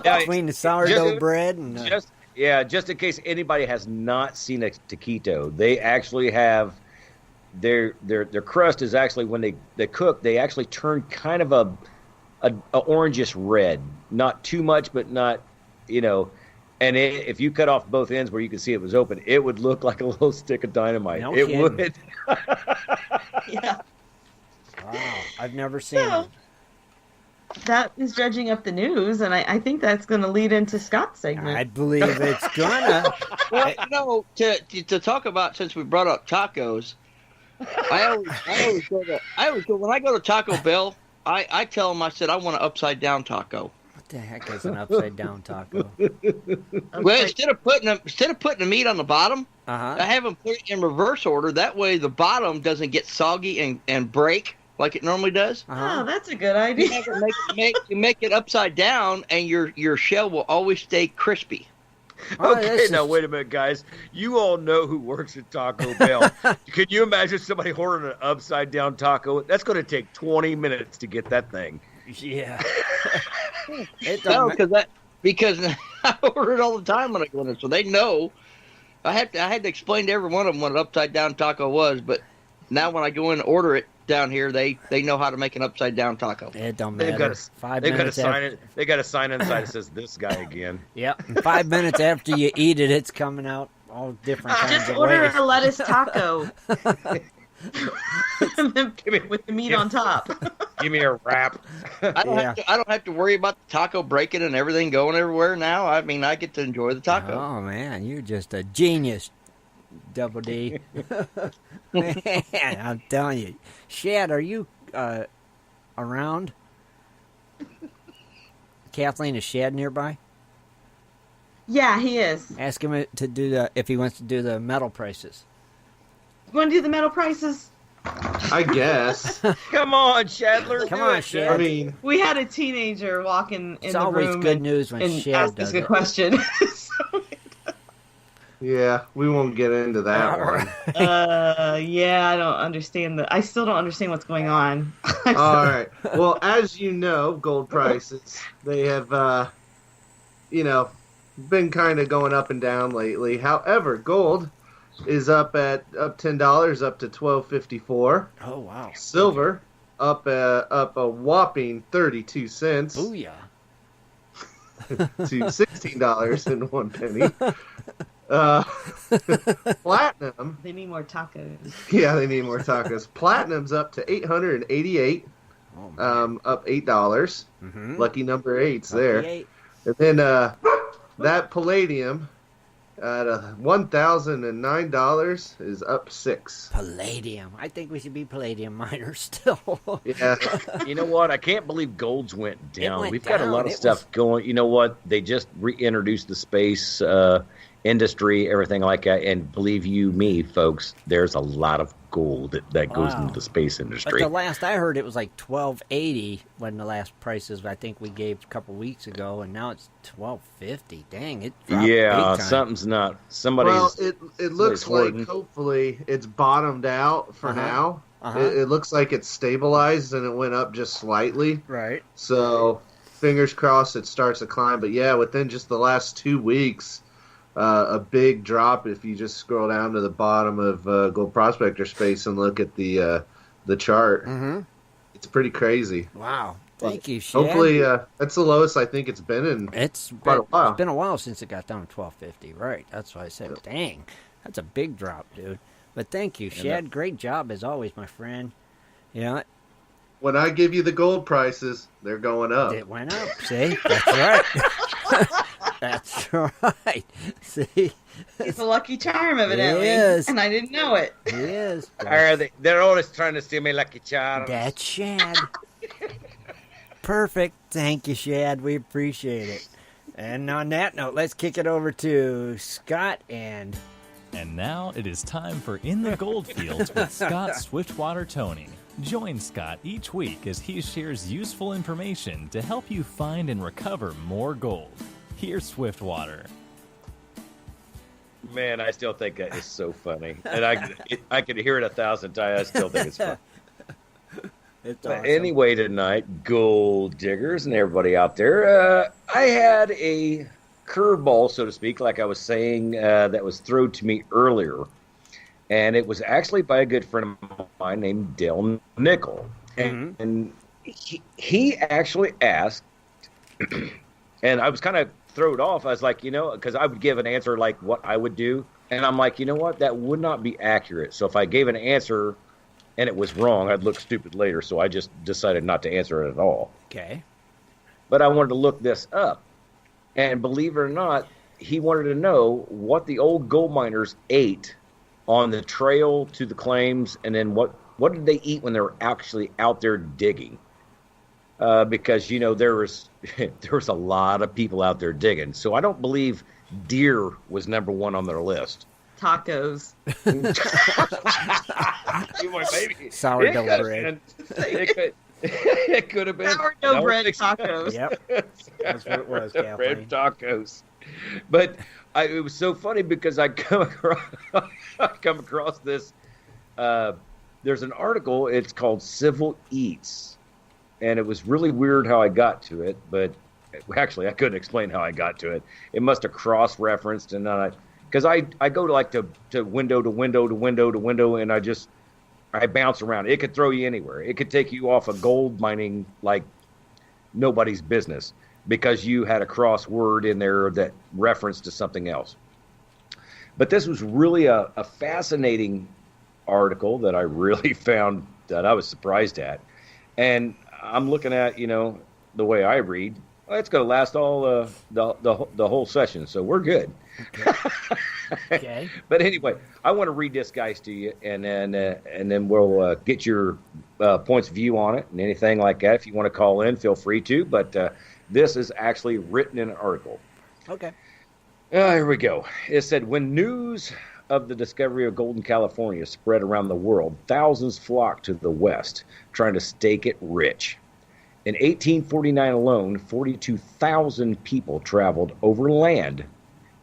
Between the sourdough bread and just in case anybody has not seen a taquito, they actually have their crust is actually, when they cook, they actually turn kind of a orangish red, not too much, but not, and if you cut off both ends where you can see it was open, it would look like a little stick of dynamite. No it kidding. Would. Yeah. Wow, I've never seen it. That is dredging up the news, and I think that's going to lead into Scott's segment. I believe it's gonna. Well, to talk about, since we brought up tacos, I always go when I go to Taco Bell. I tell them, I said, I want an upside down taco. What the heck is an upside down taco? Well, instead of putting the meat on the bottom, I have them put it in reverse order. That way, the bottom doesn't get soggy and break like it normally does. Oh, that's a good idea. You make it upside down, and your shell will always stay crispy. Okay, now wait a minute, guys. You all know who works at Taco Bell. Can you imagine somebody ordering an upside down taco? That's going to take 20 minutes to get that thing. Yeah. Because I order it all the time when I go in there, so they know. I had to explain to every one of them what an upside down taco was, but now when I go in and order it down here, they know how to make an upside down taco. It don't matter. They've got to sign it. They got a sign inside that says "This guy again." Yep. And 5 minutes after you eat it, it's coming out all different kinds Just of order ways. a lettuce taco with the meat on top. Give me a wrap. I don't have to worry about the taco breaking and everything going everywhere now. I mean, I get to enjoy the taco. Oh man, you're just a genius, Double D. Man, I'm telling you. Shad, are you around? Kathleen, is Shad nearby? Yeah, he is. Ask him to if he wants to do the metal prices. You want to do the metal prices? I guess. Come on, Shadler. Come on, Shad. I mean, We had a teenager walking in the room. It's always good news when Shad asked does us a it. question. yeah, we won't get into that one. Yeah, I still don't understand what's going on. All right. Well, as you know, gold prices, they have, been kind of going up and down lately. However, gold is up $10, up to $12.54. Oh wow! Silver up a whopping 32 cents. Booyah! To $16.01. Platinum. They need more tacos. Yeah, they need more tacos. Platinum's up to $888. Up $8. Mm-hmm. Lucky number 8's there. 8. And then that palladium at $1,009 is up 6. Palladium. I think we should be palladium miners still. Yeah. You know what? I can't believe gold's went down. We've got a lot of stuff going. You know what? They just reintroduced the space industry, everything like that. And believe you me, folks, there's a lot of gold that goes into the space industry. But the last I heard, it was like $12.80 when the last prices I think we gave a couple weeks ago, and now it's $12.50. Dang, it dropped big time. Something's not. Somebody's. Well, it looks like hopefully it's bottomed out for now. It looks like it's stabilized and it went up just slightly. Right. So fingers crossed it starts to climb. But yeah, within just the last 2 weeks, a big drop if you just scroll down to the bottom of Gold Prospector Space and look at the chart. Mm-hmm. It's pretty crazy. Wow. Thank you, Shad. Hopefully, that's the lowest I think it's been in quite a while. It's been a while since it got down to $12.50. Right. That's why I said, dang, that's a big drop, dude. But thank you, Shad. Great job as always, my friend. You know, when I give you the gold prices, they're going up. It went up. See? That's right. That's right. See? It's a lucky charm, evidently. It is. And I didn't know it. It is. They're always trying to steal me lucky charms. That's Shad. Perfect. Thank you, Shad. We appreciate it. And on that note, let's kick it over to Scott and now it is time for In the Goldfields with Scott Swiftwater Toney. Join Scott each week as he shares useful information to help you find and recover more gold. Here's Swiftwater. Man, I still think that is so funny, and I could hear it 1,000 times. I still think it's funny. It's But awesome. anyway, tonight, gold diggers and everybody out there, I had a curveball, so to speak, like I was saying, that was thrown to me earlier, and it was actually by a good friend of mine named Dale Nickel, and he actually asked, and I was kind of thrown off. I was like, because I would give an answer like what I would do, and I'm like, you know what, that would not be accurate. So if I gave an answer and it was wrong, I'd look stupid later. So I just decided not to answer it at all. Okay. But I wanted to look this up. And believe it or not, he wanted to know what the old gold miners ate on the trail to the claims, and then what did they eat when they were actually out there digging? Because, there was a lot of people out there digging. So I don't believe deer was number one on their list. Tacos. Sourdough bread. It could have been Sourdough bread tacos. Yep. That's what it was, Kathleen. Bread tacos. But it was so funny because I come across this. There's an article. It's called Civil Eats. And it was really weird how I got to it. But actually, I couldn't explain how I got to it. It must have cross-referenced. And then because I go to window to window to window to window, and I bounce around. It could throw you anywhere. It could take you off of gold mining like nobody's business because you had a crossword in there that referenced to something else. But this was really a fascinating article that I really found that I was surprised at. And I'm looking at, the way I read, it's going to last all the whole session, so we're good. Okay. But anyway, I want to read this, guys, to you, and then we'll get your points of view on it and anything like that. If you want to call in, feel free to. But this is actually written in an article. Okay. Here we go. It said, when news of the discovery of gold in California spread around the world, thousands flocked to the West, trying to stake it rich. In 1849 alone, 42,000 people traveled overland.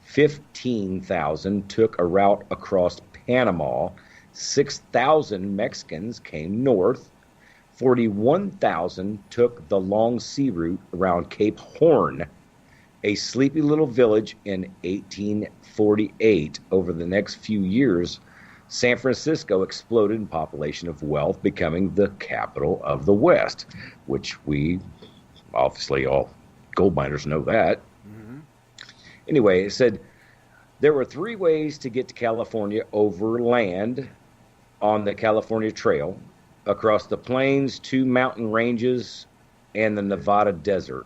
15,000 took a route across Panama. 6,000 Mexicans came north. 41,000 took the long sea route around Cape Horn, a sleepy little village in 1848. Over the next few years, San Francisco exploded in population of wealth, becoming the capital of the West, which we obviously all gold miners know that. Anyway, it said there were 3 ways to get to California overland on the California Trail, across the plains, 2 mountain ranges, and the Nevada desert.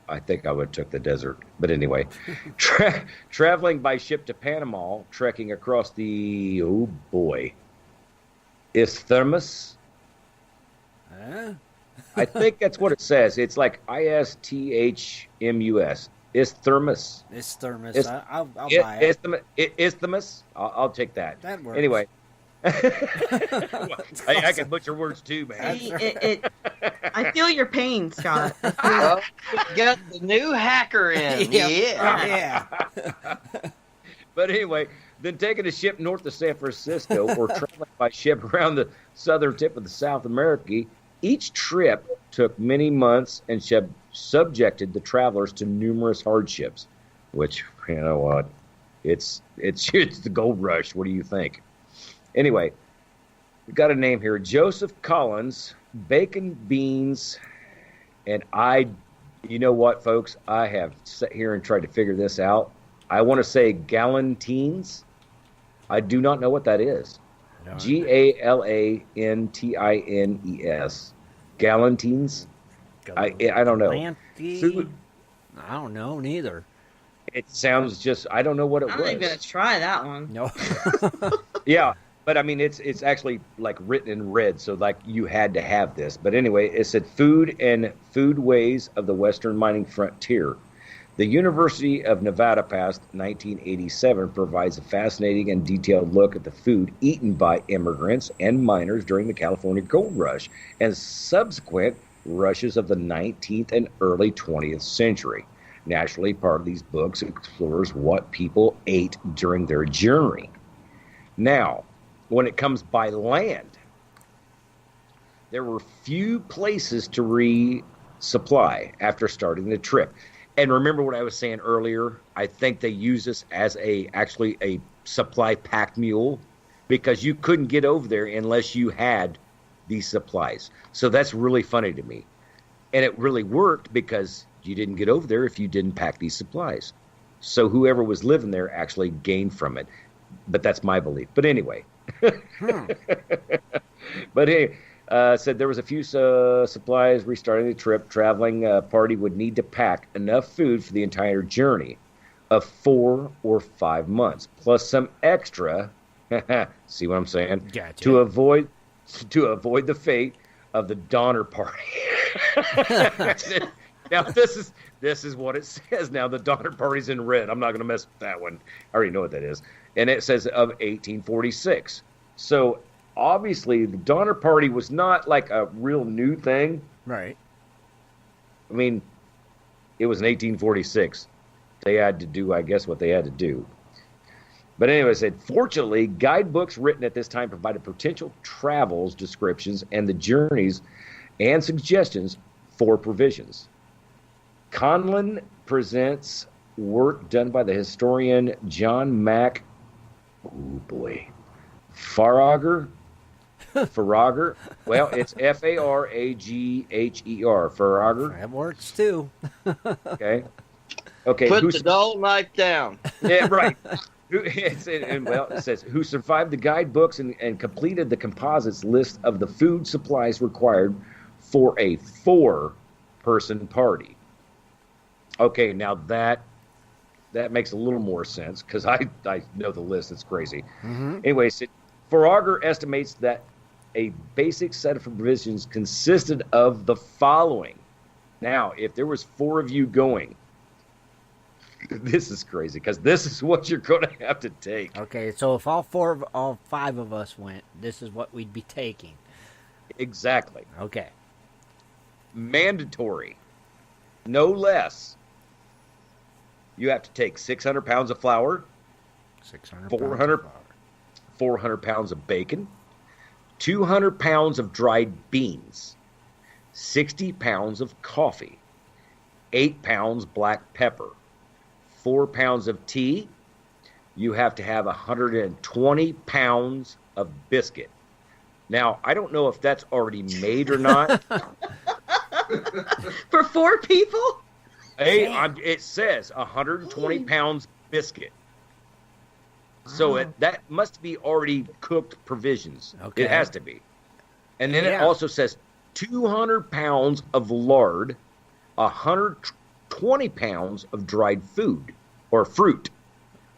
I think I would have took the desert. But anyway, traveling by ship to Panama, trekking across the, Isthmus. I think that's what it says. It's like Isthmus. Isthmus. Isthmus. I'll buy it. Isthmus. I'll take that. That works. Anyway. I can butcher words too, man. I feel your pain, Scott. Get the new hacker in. Yeah. But anyway, then taking a ship north to San Francisco or traveling by ship around the southern tip of the South America, each trip took many months and subjected the travelers to numerous hardships, which, you know what, it's the gold rush. What do you think? Anyway, we got a name here, Joseph Collins, Bacon Beans, and you know what, folks, I have sat here and tried to figure this out. I want to say galantines. I do not know what that is. No. Galantines. Galantines. I don't know. Food. I don't know neither. It sounds just, I don't know what it was. I'm not even going to try that one. No. Yeah, but I mean, it's actually like written in red, so like you had to have this. But anyway, it said food and foodways of the Western mining frontier. The University of Nevada Past 1987 provides a fascinating and detailed look at the food eaten by immigrants and miners during the California Gold Rush and subsequent rushes of the 19th and early 20th century. Naturally, part of these books explores what people ate during their journey. Now, when it comes by land, there were few places to resupply after starting the trip. And remember what I was saying earlier? I think they use this as actually a supply pack mule, because you couldn't get over there unless you had these supplies. So that's really funny to me. And it really worked because you didn't get over there if you didn't pack these supplies. So whoever was living there actually gained from it. But that's my belief. But anyway. But hey, said there was a few supplies restarting the trip. Traveling party would need to pack enough food for the entire journey of 4 or 5 months, plus some extra. See what I'm saying? Gotcha. To avoid the fate of the Donner Party. Now this is what it says. Now the Donner Party's in red. I'm not going to mess with that one. I already know what that is. And it says of 1846. So obviously the Donner Party was not like a real new thing. Right. I mean, it was in 1846. They had to do, I guess, what they had to do. But anyway, I said, fortunately, guidebooks written at this time provided potential travels descriptions and the journeys and suggestions for provisions. Conlon presents work done by the historian John Mack. Oh boy, Faragher. Well, it's Faragher. Faragher. That works too. Okay. Put the dull knife down. Yeah, right. It says, who survived the guidebooks and completed the composites list of the food supplies required for a 4-person party. Okay, now that makes a little more sense, because I know the list. It's crazy. Mm-hmm. Anyway, Faragher estimates that a basic set of provisions consisted of the following. Now, if there was 4 of you going, this is crazy, because this is what you're going to have to take. Okay, so if all 5 of us went, this is what we'd be taking. Exactly. Okay. Mandatory. No less. You have to take 600 pounds of flour, 400 pounds of bacon, 200 pounds of dried beans, 60 pounds of coffee, 8 pounds black pepper, 4 pounds of tea. You have to have 120 pounds of biscuit. Now, I don't know if that's already made or not. For 4 people? Hey, it says 120 pounds biscuit. So that must be already cooked provisions. Okay. It has to be. And then it also says 200 pounds of lard, 120 pounds of dried food or fruit,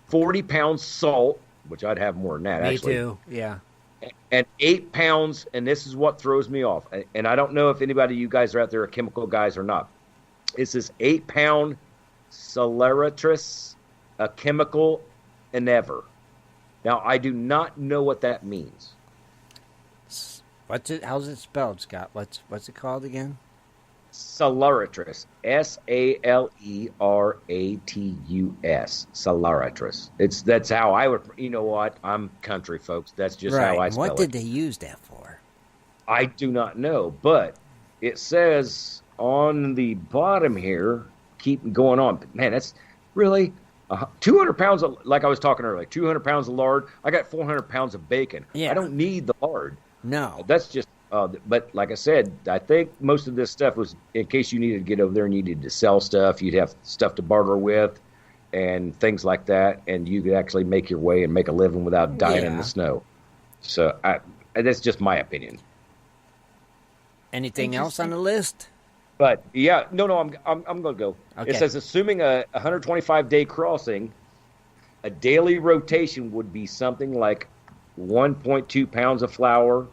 40 pounds salt, which I'd have more than that, actually. Me too, yeah. And 8 pounds, and this is what throws me off. And I don't know if anybody of you guys are out there are chemical guys or not. It's this 8-pound saleratus, a chemical endeavor. Now, I do not know what that means. How's it spelled, Scott? What's it called again? Saleratus. Saleratus. Saleratus. That's how I would. You know what? I'm country, folks. That's just how I spell it. What did they use that for? I do not know, but it says on the bottom here, keep going on. But man, that's really 200 pounds of, like I was talking earlier, 200 pounds of lard. I got 400 pounds of bacon. Yeah. I don't need the lard. No. That's just, but like I said, I think most of this stuff was in case you needed to get over there and you needed to sell stuff. You'd have stuff to barter with and things like that. And you could actually make your way and make a living without dying in the snow. So that's just my opinion. Anything else on the list? But yeah, no, I'm going to go. Okay. It says, assuming a 125-day crossing, a daily rotation would be something like 1.2 pounds of flour,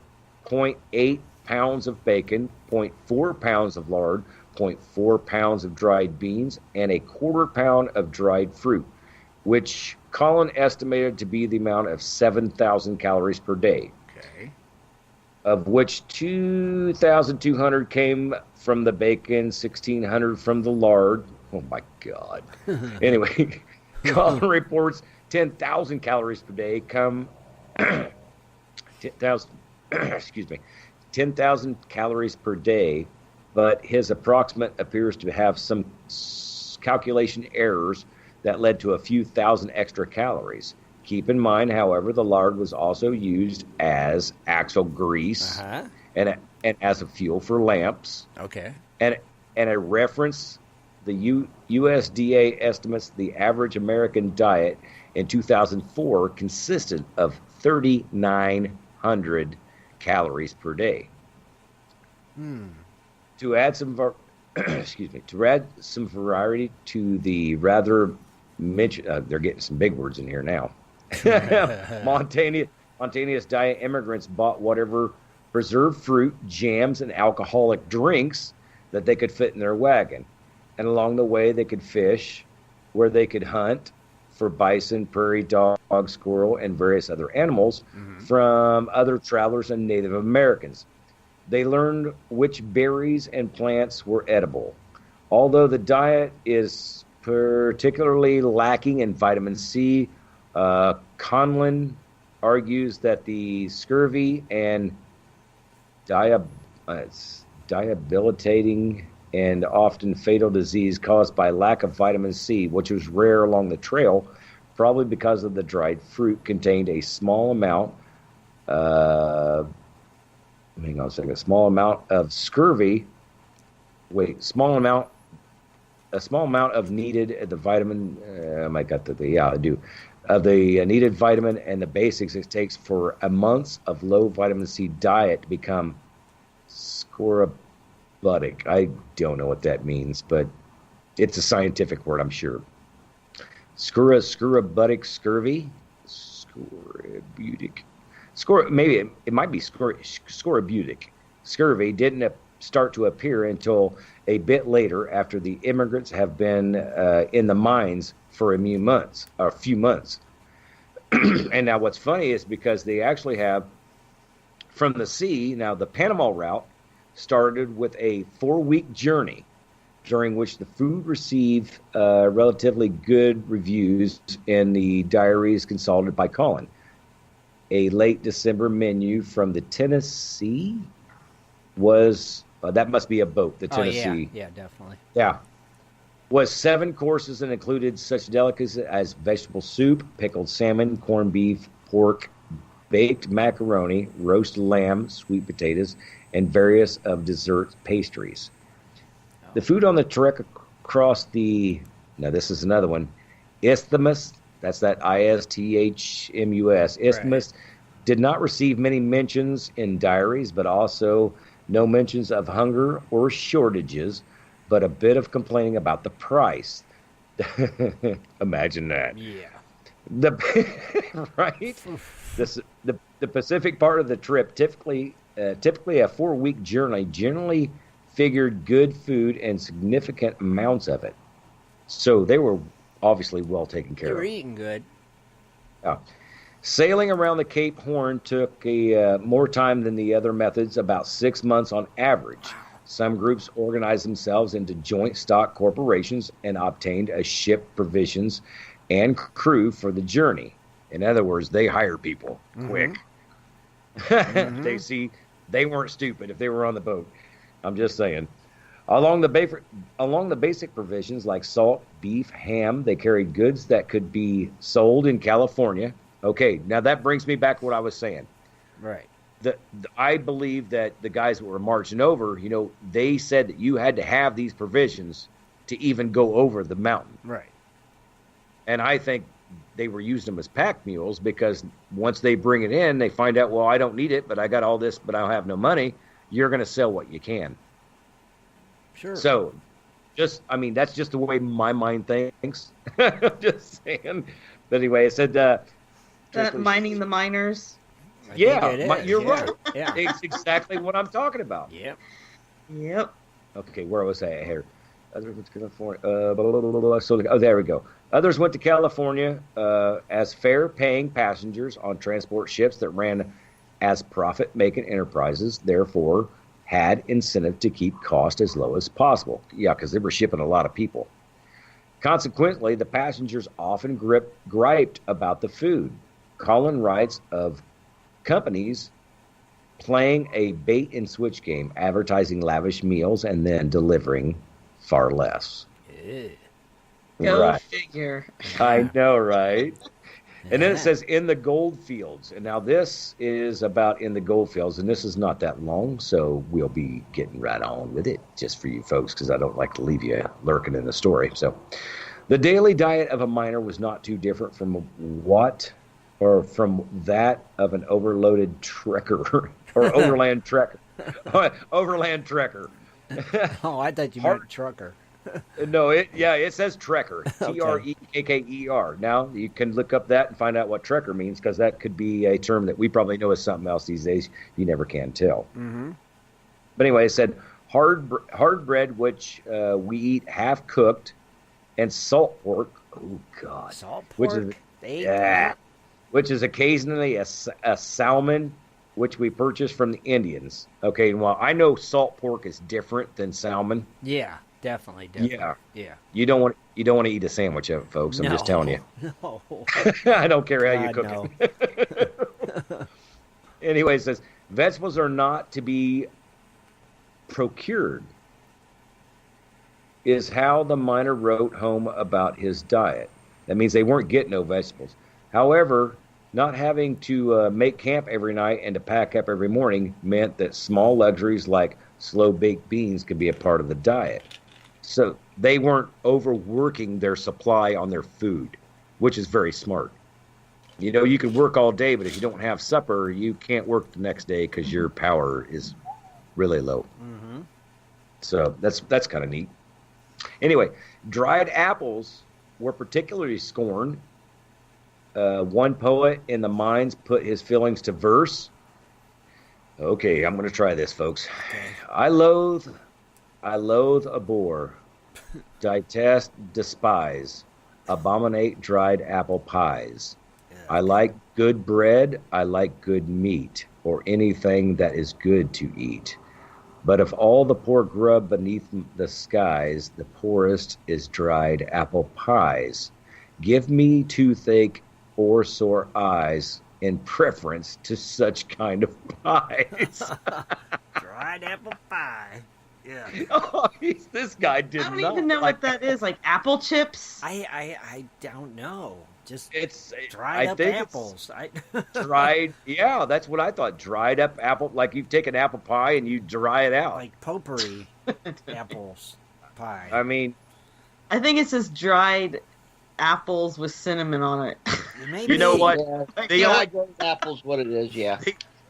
0.8 pounds of bacon, 0.4 pounds of lard, 0.4 pounds of dried beans, and a 1/4 pound of dried fruit, which Colin estimated to be the amount of 7,000 calories per day. Okay. Of which 2,200 came from the bacon, 1,600 from the lard, Oh, my God. Anyway, Colin reports 10,000 calories per day come 10,000 excuse me, 10,000 calories per day, but his approximate appears to have some calculation errors that led to a few thousand extra calories. Keep in mind, however, the lard was also used as axle grease and as a fuel for lamps. Okay. And a reference, the USDA estimates the average American diet in 2004 consisted of 3,900 calories per day. To add some variety to the rather they're getting some big words in here now. Spontaneous diet immigrants bought whatever preserved fruit, jams, and alcoholic drinks that they could fit in their wagon. And along the way, they could fish, where they could hunt for bison, prairie dog, squirrel, and various other animals from other travelers and Native Americans. They learned which berries and plants were edible. Although the diet is particularly lacking in vitamin C, Conlon argues that the scurvy and debilitating and often fatal disease caused by lack of vitamin C, which was rare along the trail, probably because of the dried fruit contained a small amount. Hang on a second. A small amount of scurvy. A small amount of needed the vitamin. I do. Of the needed vitamin and the basics it takes for a month of low vitamin C diet to become scorbutic. I don't know what that means, but it's a scientific word, I'm sure. Scorbutic scurvy? Scorbutic. Maybe it might be scorbutic. Scurvy didn't start to appear until a bit later after the immigrants have been in the mines for a few months. And now what's funny is because they actually have from the sea, now the Panama route started with a 4-week journey during which the food received relatively good reviews in the diaries consulted by Colin. A late December menu from the Tennessee was, that must be a boat, the Tennessee. Yeah, definitely. Yeah. Was 7 courses and included such delicacies as vegetable soup, pickled salmon, corned beef, pork, baked macaroni, roast lamb, sweet potatoes, and various of dessert pastries. The food on the trek across the, now this is another one, Isthmus, that's that ISTHMUS, Isthmus, did not receive many mentions in diaries, but also no mentions of hunger or shortages, but a bit of complaining about the price. Imagine that. Yeah. Right? The Pacific part of the trip, typically a 4-week journey, generally figured good food and significant amounts of it. So they were obviously well taken care of. They were eating good. Sailing around the Cape Horn took more time than the other methods, about 6 months on average. Some groups organized themselves into joint stock corporations and obtained a ship, provisions, and crew for the journey. In other words, they hired people quick. They weren't stupid if they were on the boat. I'm just saying. Along the basic provisions like salt, beef, ham, they carried goods that could be sold in California. Okay, now that brings me back to what I was saying. Right. I believe that the guys that were marching over, they said that you had to have these provisions to even go over the mountain. Right. And I think they were using them as pack mules because once they bring it in, they find out, well, I don't need it, but I got all this, but I don't have no money. You're going to sell what you can. Sure. So, that's just the way my mind thinks. Just saying. But anyway, it said... mining the miners. You're right. Yeah. It's exactly what I'm talking about. Yep. Okay, where was I here? Others went to California. There we go. Others went to California as fare-paying passengers on transport ships that ran as profit-making enterprises, therefore had incentive to keep cost as low as possible. Yeah, because they were shipping a lot of people. Consequently, the passengers often griped about the food. Colin writes of companies playing a bait and switch game, advertising lavish meals and then delivering far less. Go figure. I know, right? And then it says in the gold fields. And now this is about in the gold fields, and this is not that long, so we'll be getting right on with it just for you folks, because I don't like to leave you lurking in the story. So the daily diet of a miner was not too different from that of an overloaded trekker or overland trekker. Overland trekker. Oh, I thought you meant trucker. No, it says trekker. Trekker. Now, you can look up that and find out what trekker means, because that could be a term that we probably know as something else these days. You never can tell. Mm-hmm. But anyway, it said hard bread, which we eat half cooked, and salt pork. Oh, God. Salt pork? Which is occasionally a salmon, which we purchase from the Indians. Okay, and while I know salt pork is different than salmon. Yeah, definitely. Yeah. You don't want to eat a sandwich of it, folks. I'm just telling you. No. I don't care how you cook it. Anyway, it says vegetables are not to be procured, is how the miner wrote home about his diet. That means they weren't getting no vegetables. However, not having to make camp every night and to pack up every morning meant that small luxuries like slow-baked beans could be a part of the diet. So they weren't overworking their supply on their food, which is very smart. You know, you can work all day, but if you don't have supper, you can't work the next day because your power is really low. Mm-hmm. So that's kind of neat. Anyway, dried apples were particularly scorned. One poet in the mines put his feelings to verse. Okay, I'm going to try this, folks. Okay. I loathe, abhor, detest, despise, abominate dried apple pies. Yeah. I like good bread, I like good meat, or anything that is good to eat. But of all the poor grub beneath the skies, the poorest is dried apple pies. Give me toothache or sore eyes in preference to such kind of pies. Dried apple pie. Yeah. Oh, this guy did not. I don't even know what that is. Like apple chips? I don't know. Just it's dried up apples. Dried, yeah, that's what I thought. Dried up apple, like you take an apple pie and you dry it out. Like potpourri apples pie. I mean, I think it says dried apples with cinnamon on it. Maybe. You know what? Yeah, apples, what it is, yeah.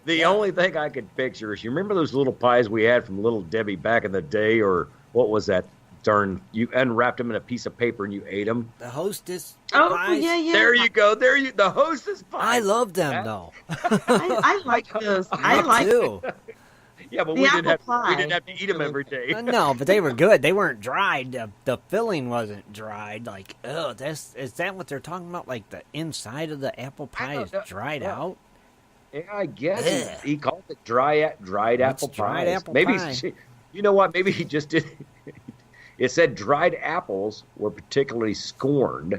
The only thing I could picture is, you remember those little pies we had from Little Debbie back in the day, or what was that? Darn, you unwrapped them in a piece of paper and you ate them. The Hostess pies. Yeah. There you go. The Hostess pies. I love them though. I like those. I like too. Yeah, but we didn't have to eat them every day. No, but they were good. They weren't dried. The filling wasn't dried. Like, is that what they're talking about? Like the inside of the apple pie is dried out? Yeah, I guess he called it dried apple pie. Maybe pie. You know what? Maybe he just did. It said dried apples were particularly scorned.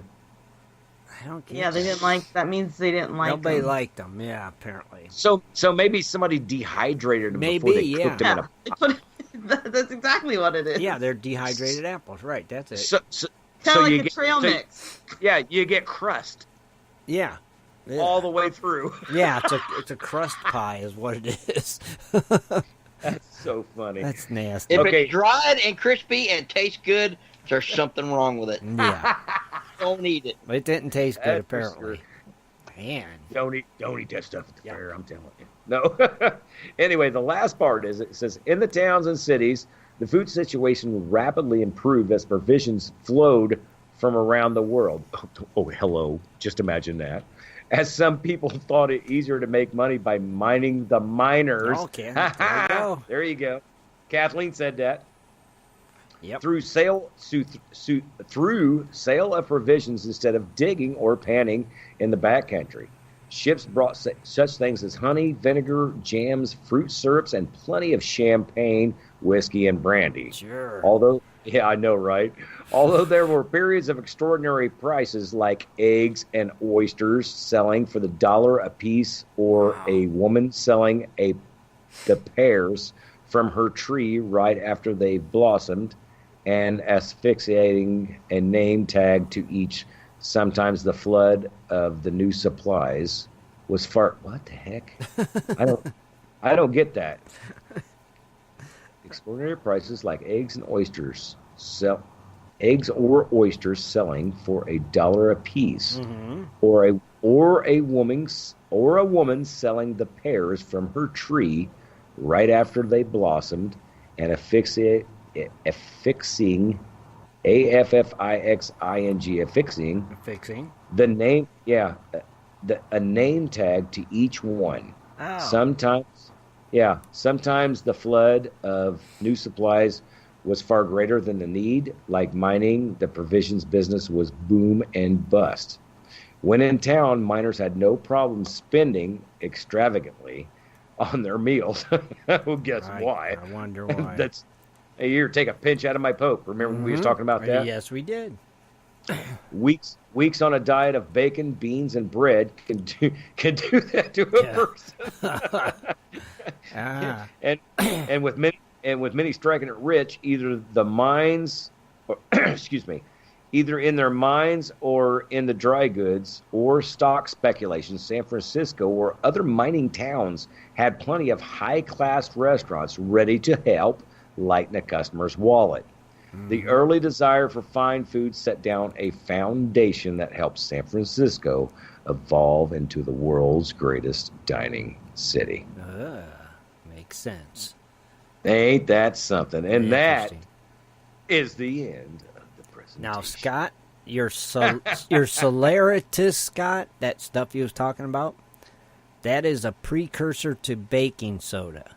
I don't get Yeah, they didn't like. That means they didn't like. Nobody them. liked them. Yeah, apparently. So maybe somebody dehydrated them before they cooked them in a. That's exactly what it is. Yeah, they're dehydrated apples. Right, that's it. Kind of like a trail mix. Yeah, you get crust. Yeah. All the way through. Yeah, it's a crust pie is what it is. That's so funny. That's nasty. If it's dried and crispy and tastes good, there's something wrong with it. Yeah. Don't eat it. It didn't taste good, apparently. Sure. Man. Don't eat that stuff at the fair, I'm telling you. No. Anyway, the last part is, it says, in the towns and cities, the food situation rapidly improved as provisions flowed from around the world. Oh, hello. Just imagine that. As some people thought it easier to make money by mining the miners. Okay, there you go. There you go. Kathleen said that. Yep. Through sale of provisions instead of digging or panning in the backcountry. Ships brought such things as honey, vinegar, jams, fruit syrups, and plenty of champagne, whiskey, and brandy. Sure. Although, yeah, I know, right? Although there were periods of extraordinary prices like eggs and oysters selling for the $1 a piece, or a woman selling the pears from her tree right after they blossomed, and asphyxiating a name tag to each. Sometimes the flood of the new supplies was far. What the heck? I don't get that. Extraordinary prices like eggs and oysters eggs or oysters selling for $1 a piece, or a woman selling the pears from her tree right after they blossomed, and affixing affixing the name, a name tag to each one. Sometimes the flood of new supplies was far greater than the need. Like mining, the provisions business was boom and bust. When in town, miners had no problem spending extravagantly on their meals. Well, guess why? I wonder why. That's here. Take a pinch out of my poke. Remember we was talking about that? Yes, we did. Weeks on a diet of bacon, beans, and bread can do that to a person. And with many striking it rich, either in their mines or in the dry goods or stock speculation, San Francisco or other mining towns had plenty of high-class restaurants ready to help lighten a customer's wallet. The early desire for fine food set down a foundation that helped San Francisco evolve into the world's greatest dining city. Makes sense. Ain't that something? And that is the end of the presentation. Now, Scott, your saleratus, Scott, that stuff you was talking about, that is a precursor to baking soda.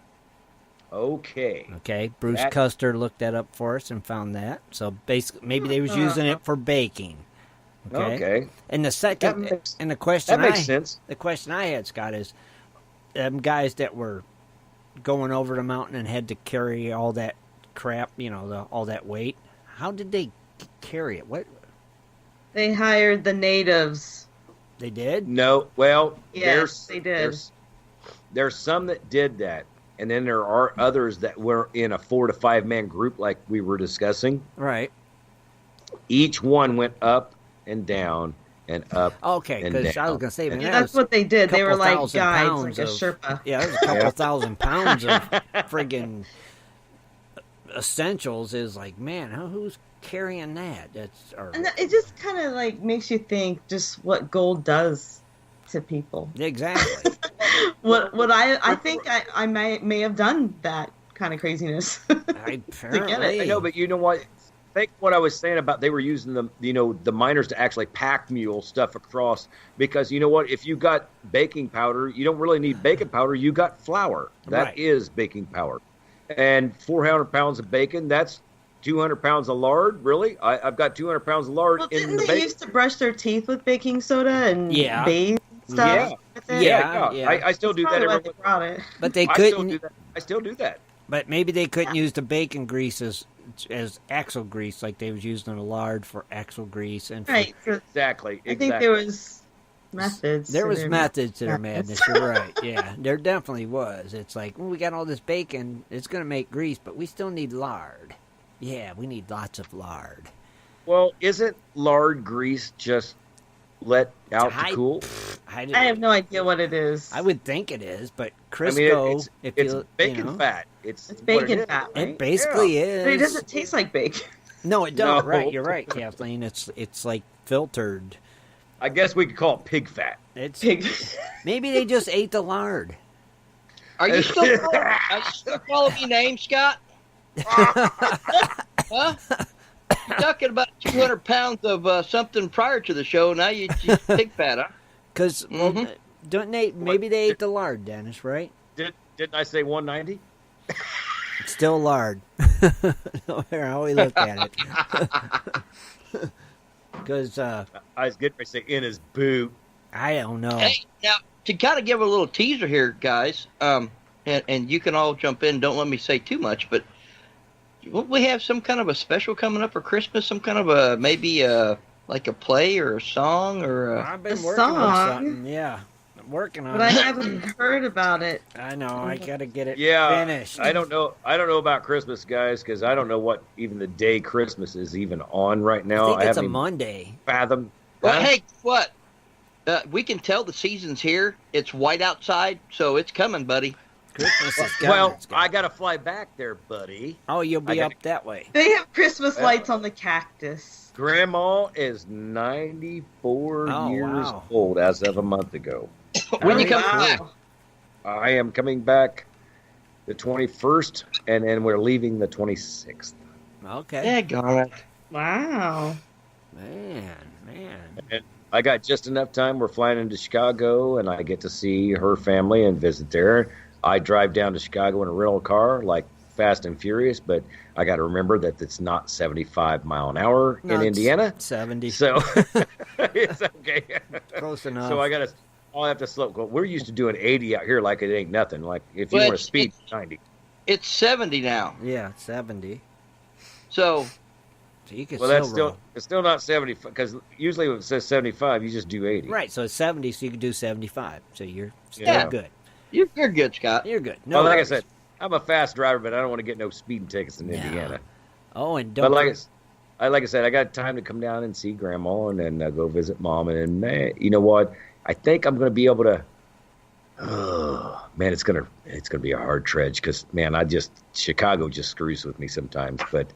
Okay. Bruce Custer looked that up for us and found that. So basically, maybe they was using it for baking. Okay. And the second, the question makes sense. The question I had, Scott, is them guys that were going over the mountain and had to carry all that crap, all that weight. How did they carry it? What? They hired the natives. They did? No. Well, yes, they did. There's some that did that. And then there are others that were in a 4 to 5 man group like we were discussing. Right. Each one went up and down and up. Okay, because I was going to say, that's what they did. They were like guides, like a Sherpa. Yeah, there's a couple thousand pounds of friggin' essentials. Is like, man, who's carrying that? And it just kind of like makes you think just what gold does to people. Exactly. what I think I may have done that kind of craziness. Apparently. I know, but you know what? Think what I was saying about they were using the miners to actually pack mule stuff across, because you know what? If you got baking powder, you don't really need baking powder. You got flour. That is baking powder. And 400 pounds of bacon, that's 200 pounds of lard. Really? I've got 200 pounds of lard in the bacon. They used to brush their teeth with baking soda and bathe stuff? Yeah. I still do that. But they couldn't. I still do that. But maybe they couldn't use the bacon grease as axle grease, like they was using the lard for axle grease. And exactly. I think there was methods. There was methods to their madness. You're right. Yeah, there definitely was. It's like, we got all this bacon. It's going to make grease, but we still need lard. Yeah, we need lots of lard. Well, isn't lard grease just let out to cool? I have no idea what it is. I would think it is, but Crisco, it's bacon fat. It's bacon fat, right? It basically is. But it doesn't taste like bacon. No, it don't. No. Right, you're right, Kathleen. It's like filtered. I guess we could call it pig fat. It's pig. Maybe they just ate the lard. Are you still calling me names, Scott? Huh? You're talking about 200 pounds of something prior to the show. Now you pig fat, huh? Because don't they? Maybe they ate the lard, Dennis. Right? Didn't I say 190? It's still lard. No matter how we look at it. Because I was getting ready to say in his boot. I don't know. Hey, now to kind of give a little teaser here, guys, and you can all jump in. Don't let me say too much, but will we have some kind of a special coming up for Christmas? Some kind of like a play or a song or I've been working on something. Yeah, I'm working on it. But I haven't heard about it. I know. I gotta get it finished. finished. I don't know about Christmas, guys, because I don't know what even the day Christmas is even on right now. I think it's a Monday. Fathom. Well, hey, what? We can tell the season's here. It's white outside, so it's coming, buddy. Christmas is coming. Well, I got to fly back there, buddy. Oh, you'll be up that way. They have Christmas lights on the cactus. Grandma is 94 years old as of a month ago. When you come back? I am coming back the 21st, and then we're leaving the 26th. Okay. Yeah, got it. Wow. Man. And I got just enough time. We're flying into Chicago, and I get to see her family and visit there. I drive down to Chicago in a rental car, like Fast and Furious, but I got to remember that it's not 75 mile an hour in Indiana. 70. So it's okay. Close enough. So I'll have to slow. We're used to doing 80 out here like it ain't nothing. Like if you want to speed, 90. It's 70 now. Yeah, 70. So you can it's still not 70 because usually when it says 75, you just do 80. Right, so it's 70, so you can do 75. So you're still good. You're good, Scott. You're good. No, like I said, I'm a fast driver, but I don't want to get no speeding tickets in Indiana. Oh, and don't. But like I said, I got time to come down and see Grandma and then go visit Mom. And you know what? I think I'm going to be able to. Oh man, it's gonna be a hard trudge because Chicago just screws with me sometimes. But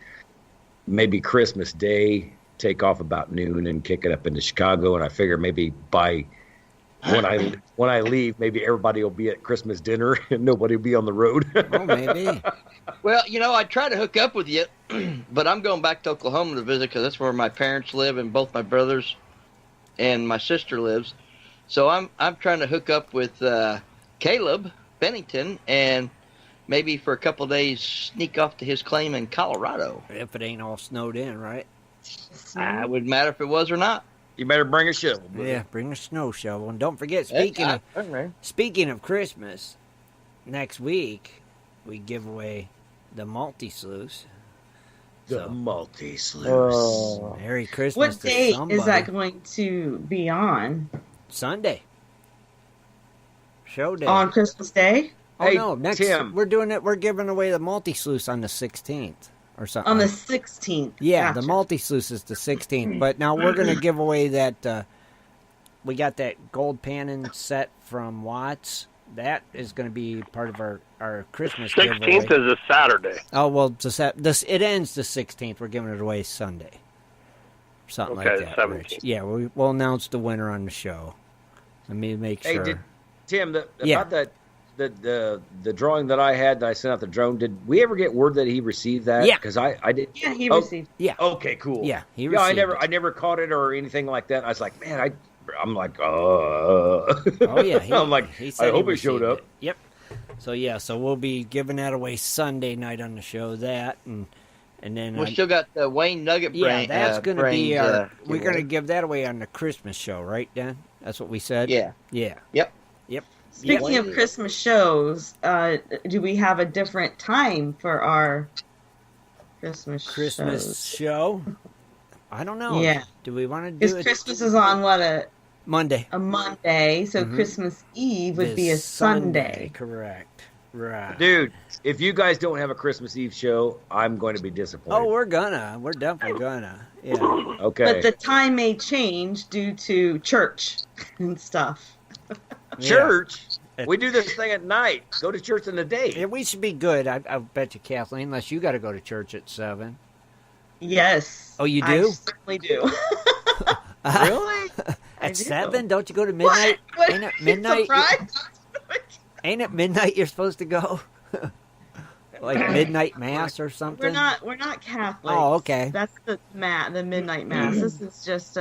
maybe Christmas Day, take off about noon and kick it up into Chicago, and I figure maybe by when I leave, maybe everybody will be at Christmas dinner and nobody will be on the road. Oh, maybe. Well, I try to hook up with you, but I'm going back to Oklahoma to visit because that's where my parents live and both my brothers and my sister lives. So I'm trying to hook up with Caleb Bennington and maybe for a couple of days sneak off to his claim in Colorado. If it ain't all snowed in, right? It wouldn't matter if it was or not. You better bring a shovel. Brother. Yeah, bring a snow shovel. And don't forget, speaking of Christmas, next week we give away the multi-sluice. Multi-sluice. Oh. Merry Christmas What day somebody. is that going to be on? Sunday. Show day. On Christmas Day? Oh, hey, no. Next, Tim. We're giving away the multi-sluice on the 16th. Or something. On the 16th. Yeah, gotcha. The multi-sluice is the 16th. But now we're going to give away that, we got that gold panning set from Watts. That is going to be part of our Christmas 16th giveaway. is a Saturday. Oh, well, it ends the 16th. We're giving it away Sunday. Something like that. 17th. Yeah, we'll announce the winner on the show. Let me make sure. Hey, Tim, about that. The drawing that I had that I sent out the drone, did we ever get word that he received that? Yeah. Because I did. Yeah, he received. Yeah. Okay, cool. Yeah, he received. I never caught it or anything like that. I was like, man, I'm like, Oh yeah. I'm like, I hope it showed up. Yep. So we'll be giving that away Sunday night on the show. And then we still got the Wayne Nugget brain. Yeah, that's going to be our. We're going to give that away on the Christmas show, right, Dan? That's what we said. Yeah. Yeah. Yep. Speaking of Christmas shows, do we have a different time for our Christmas show? I don't know. Yeah. Do we want to do it? Because Christmas is on Monday. A Monday, so Christmas Eve would be a Sunday. Correct. Right. Dude, if you guys don't have a Christmas Eve show, I'm going to be disappointed. Oh, we're definitely gonna. Yeah. Okay. But the time may change due to church and stuff. Church? Yeah. We do this thing at night. Go to church in the day. Yeah, we should be good. I bet you, Kathleen, unless you got to go to church at 7. Yes. Oh, you do? I certainly do. Really? At 7? Don't you go to midnight? What? Ain't it midnight? Ain't it midnight you're supposed to go? Like midnight mass or something? We're not Catholic. Oh, okay. That's the midnight mass. This is just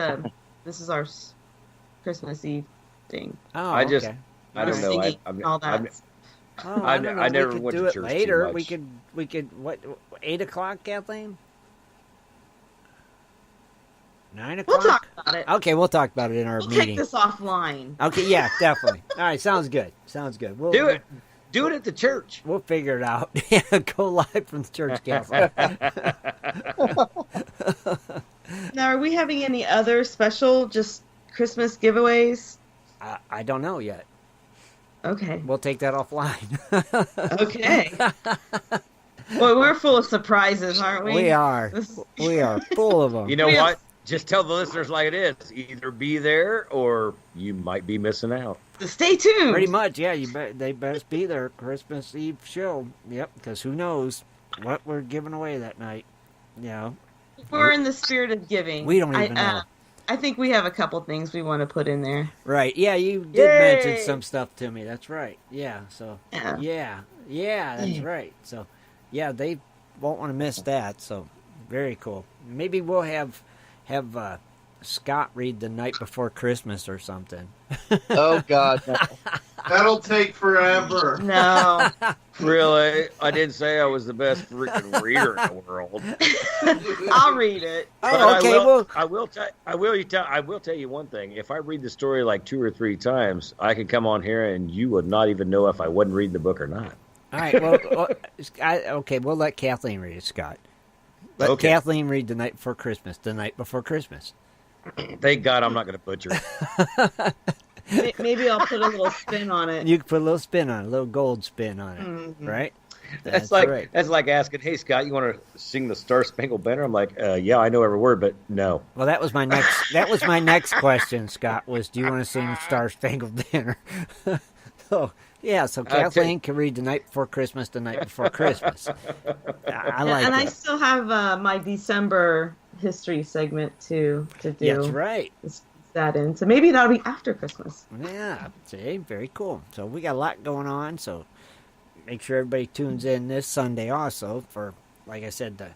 this is our Christmas Eve thing. Oh, I All don't know. I never went to church later. too much. We could 8 o'clock, Kathleen? 9 o'clock? We'll talk about it. Okay, we'll talk about it in our meeting. Take this offline. Okay, yeah, definitely. All right, sounds good. We'll do it. Do it at the church. We'll figure it out. Yeah, go live from the church council. Now, are we having any other special, just Christmas giveaways? I don't know yet. Okay. We'll take that offline. Okay. Well, we're full of surprises, aren't we? We are. We are full of them. You know what? Just tell the listeners like it is. Either be there or you might be missing out. So stay tuned. Pretty much, yeah. They best be there. Christmas Eve show. Yep, because who knows what we're giving away that night. You know. We're in the spirit of giving. We don't even know. I think we have a couple things we want to put in there. Right. Yeah, you did mention some stuff to me. That's right. Yeah. So. Yeah. That's right. So, yeah, they won't want to miss that. So, very cool. Maybe we'll have Scott read The Night Before Christmas or something. Oh God. No. That'll take forever. No. Really? I didn't say I was the best freaking reader in the world. I'll read it. Oh, okay. I will tell you one thing. If I read the story like 2 or 3 times, I can come on here and you would not even know if I wasn't reading the book or not. All right. Well, okay. We'll let Kathleen read it, Scott. Let Kathleen read The Night Before Christmas. The Night Before Christmas. Thank God I'm not going to butcher it. Maybe I'll put a little spin on it. You can put a little spin on it, a little gold spin on it, Mm-hmm. right? That's like asking, hey, Scott, you want to sing the Star Spangled Banner? I'm like, yeah, I know every word, but no. Well, that was my next question, Scott, was do you want to sing Star Spangled Banner? So Kathleen can read The Night Before Christmas, The Night Before Christmas. I like and that. I still have my December history segment to do. That's right. That in. So maybe that'll be after Christmas. Yeah, see, very cool. So we got a lot going on, so make sure everybody tunes in this Sunday also for, like I said, the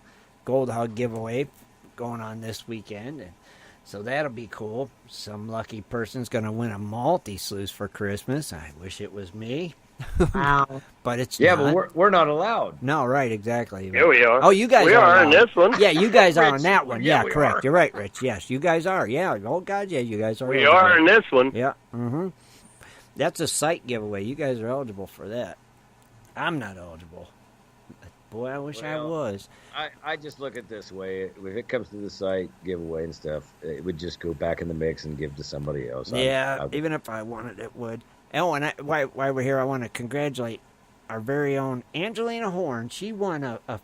Gold Hug giveaway going on this weekend. And so that'll be cool. Some lucky person's going to win a multi-sluice for Christmas. I wish it was me. Wow. But it's not. But we're not allowed. No, right, exactly. Yeah, we are. Oh, you guys we are in this one. Yeah, you guys are on that one. Yeah, Yeah, correct. You're right, Rich. Yes, you guys are. Yeah. Oh, God, yeah, you guys are. We are in this one. Yeah. Mm-hmm. That's a site giveaway. You guys are eligible for that. I'm not eligible. Boy, I wish I was. I just look at it this way. If it comes to the site giveaway and stuff, it would just go back in the mix and give to somebody else. Yeah, even if I wanted, it would. Oh, and while we're here, I want to congratulate our very own Angelina Horn. She won a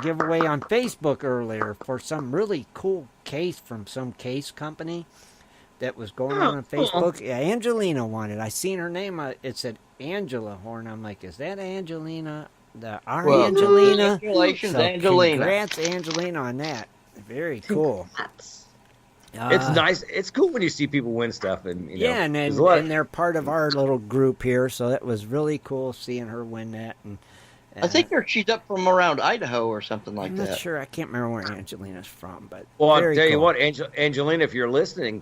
giveaway on Facebook earlier for some really cool case from some case company that was going on Facebook. Yeah, Angelina won it. I seen her name. It said Angela Horn. I'm like, is that Angelina? Angelina? Congratulations, so Angelina. Congrats, Angelina, on that. Very cool. It's nice. It's cool when you see people win stuff, and and they're part of our little group here, so that was really cool seeing her win that. And I think she's up from around Idaho or something like that. I'm not sure. I can't remember where Angelina's from, but I'll tell you what, Angelina, if you're listening,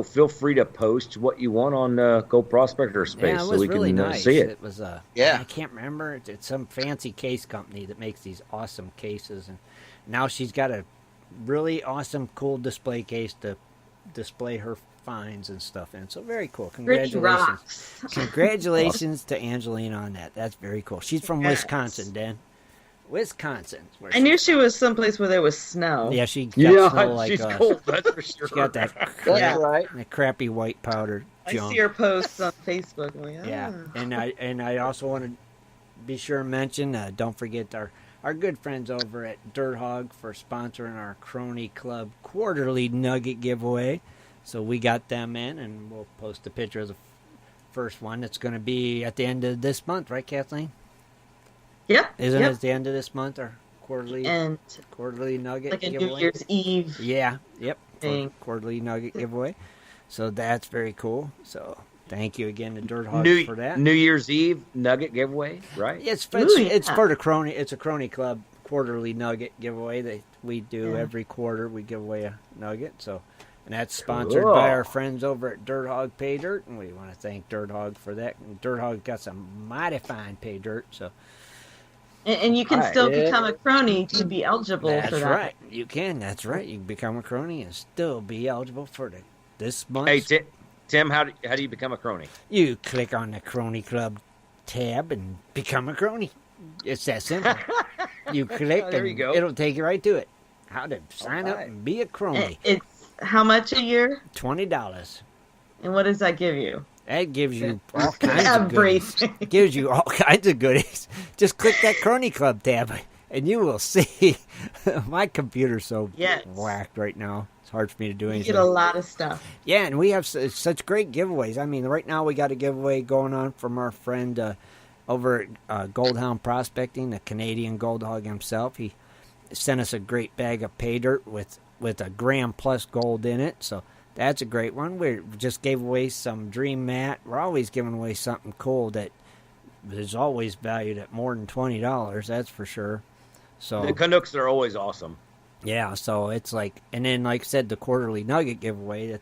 feel free to post what you want on Gold Prospector Space so we really can see it. It was I can't remember. It's some fancy case company that makes these awesome cases, and now she's got a really awesome, cool display case to display her finds and stuff in. So very cool. Congratulations. Congratulations to Angelina on that. That's very cool. She's from Wisconsin, Dan. Wisconsin. I knew she was someplace where there was snow. Yeah, she got snow like she's us. cold, that's for sure. She got that that crappy white powder junk. I see her posts on Facebook. I'm like, Yeah, and I also want to be sure to mention, don't forget our good friends over at Dirt Hog for sponsoring our Crony Club quarterly nugget giveaway. So we got them in, and we'll post a picture of the first one. It's going to be at the end of this month, right, Kathleen? Yep. Isn't it at the end of this month, our quarterly nugget like a giveaway? New Year's Eve. Yeah, yep. Quarterly nugget giveaway. So that's very cool. So thank you again to Dirt Hog for that. New Year's Eve nugget giveaway, right? It's for the Crony. It's a Crony Club quarterly nugget giveaway that we do every quarter. We give away a nugget. So, and that's sponsored by our friends over at Dirt Hog Pay Dirt, and we want to thank Dirt Hog for that. And Dirt Hog got some mighty fine pay dirt. So, and you can still become a crony to be eligible for that. That's right. You can. That's right. You can become a crony and still be eligible for this month. Hey, Tim, how do you become a crony? You click on the Crony Club tab and become a crony. It's that simple. You click there and you go. It'll take you right to it. How to sign up and be a crony. It's how much a year? $20. And what does that give you? That gives you all kinds of goodies. It gives you all kinds of goodies. Just click that Crony Club tab, and you will see. My computer's so whacked right now. It's hard for me to do anything. You get a lot of stuff. Yeah, and we have such great giveaways. I mean, right now we got a giveaway going on from our friend over at Goldhound Prospecting, the Canadian Gold Hog himself. He sent us a great bag of pay dirt with a gram plus gold in it, so that's a great one. We just gave away some Dream Mat. We're always giving away something cool that is always valued at more than $20, that's for sure. So the Canucks are always awesome. Yeah, so it's like, and then like I said, the quarterly nugget giveaway.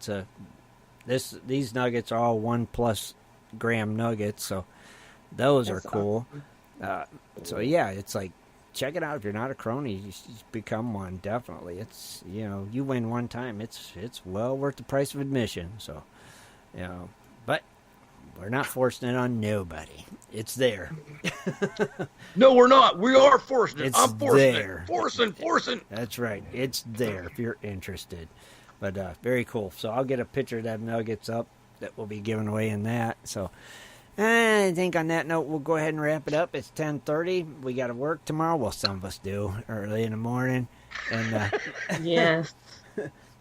These nuggets are all 1+ gram nuggets, so those are cool. So yeah, it's like, check it out. If you're not a crony, you should become one. Definitely, it's you win one time, it's well worth the price of admission. So, but we're not forcing it on nobody. It's there. No, we're not. We are forcing it. I'm forcing there. it. Forcing. That's right. It's there if you're interested. But very cool. So I'll get a picture of that nuggets up that we'll be giving away in that. So I think on that note, we'll go ahead and wrap it up. It's 10:30. We got to work tomorrow. Well, some of us do early in the morning. And yes.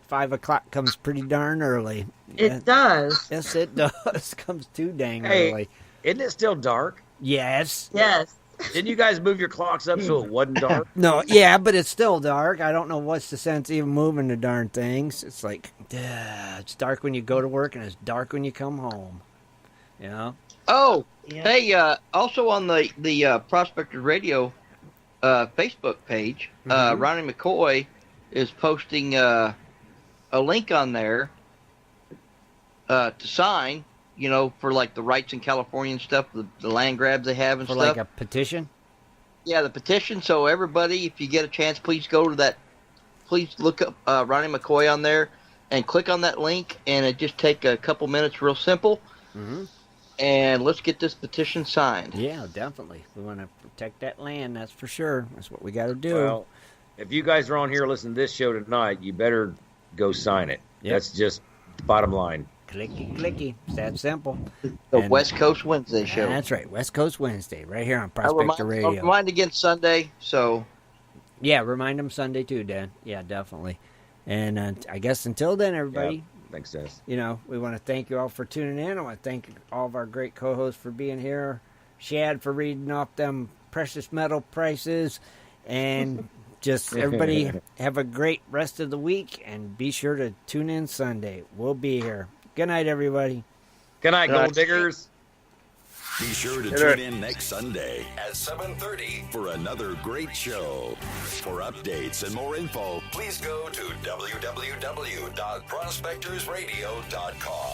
5 o'clock comes pretty darn early. It does. Yes, it does. Comes too dang Hey, early. Isn't it still dark? Yes. Yes. Didn't you guys move your clocks up so it wasn't dark? No, yeah, but it's still dark. I don't know what's the sense of even moving the darn things. It's like, it's dark when you go to work and it's dark when you come home. Oh, yeah. Hey, also on the Prospectors Radio Facebook page, Ronnie McCoy is posting a link on there to sign, for like the rights in California and stuff, the land grabs they have and for stuff. For like a petition? Yeah, the petition. So everybody, if you get a chance, please go to that. Please look up Ronnie McCoy on there and click on that link, and it just take a couple minutes, real simple. Mm-hmm. And let's get this petition signed. Yeah, definitely. We want to protect that land, that's for sure. That's what we got to do. Well, if you guys are on here listening to this show tonight, you better go sign it. Yep. That's just the bottom line. Clicky, clicky. It's that simple. The West Coast Wednesday show. That's right, West Coast Wednesday, right here on Prospector Radio. I'll remind again Sunday, so. Yeah, remind them Sunday too, Dan. Yeah, definitely. And I guess until then, everybody. Yeah. Thanks, Dennis. We want to thank you all for tuning in. I want to thank all of our great co-hosts for being here. Shad for reading off them precious metal prices. And just everybody have a great rest of the week. And be sure to tune in Sunday. We'll be here. Good night, everybody. Good night, Gold Diggers. Be sure to tune in next Sunday at 7:30 for another great show. For updates and more info, please go to www.prospectorsradio.com.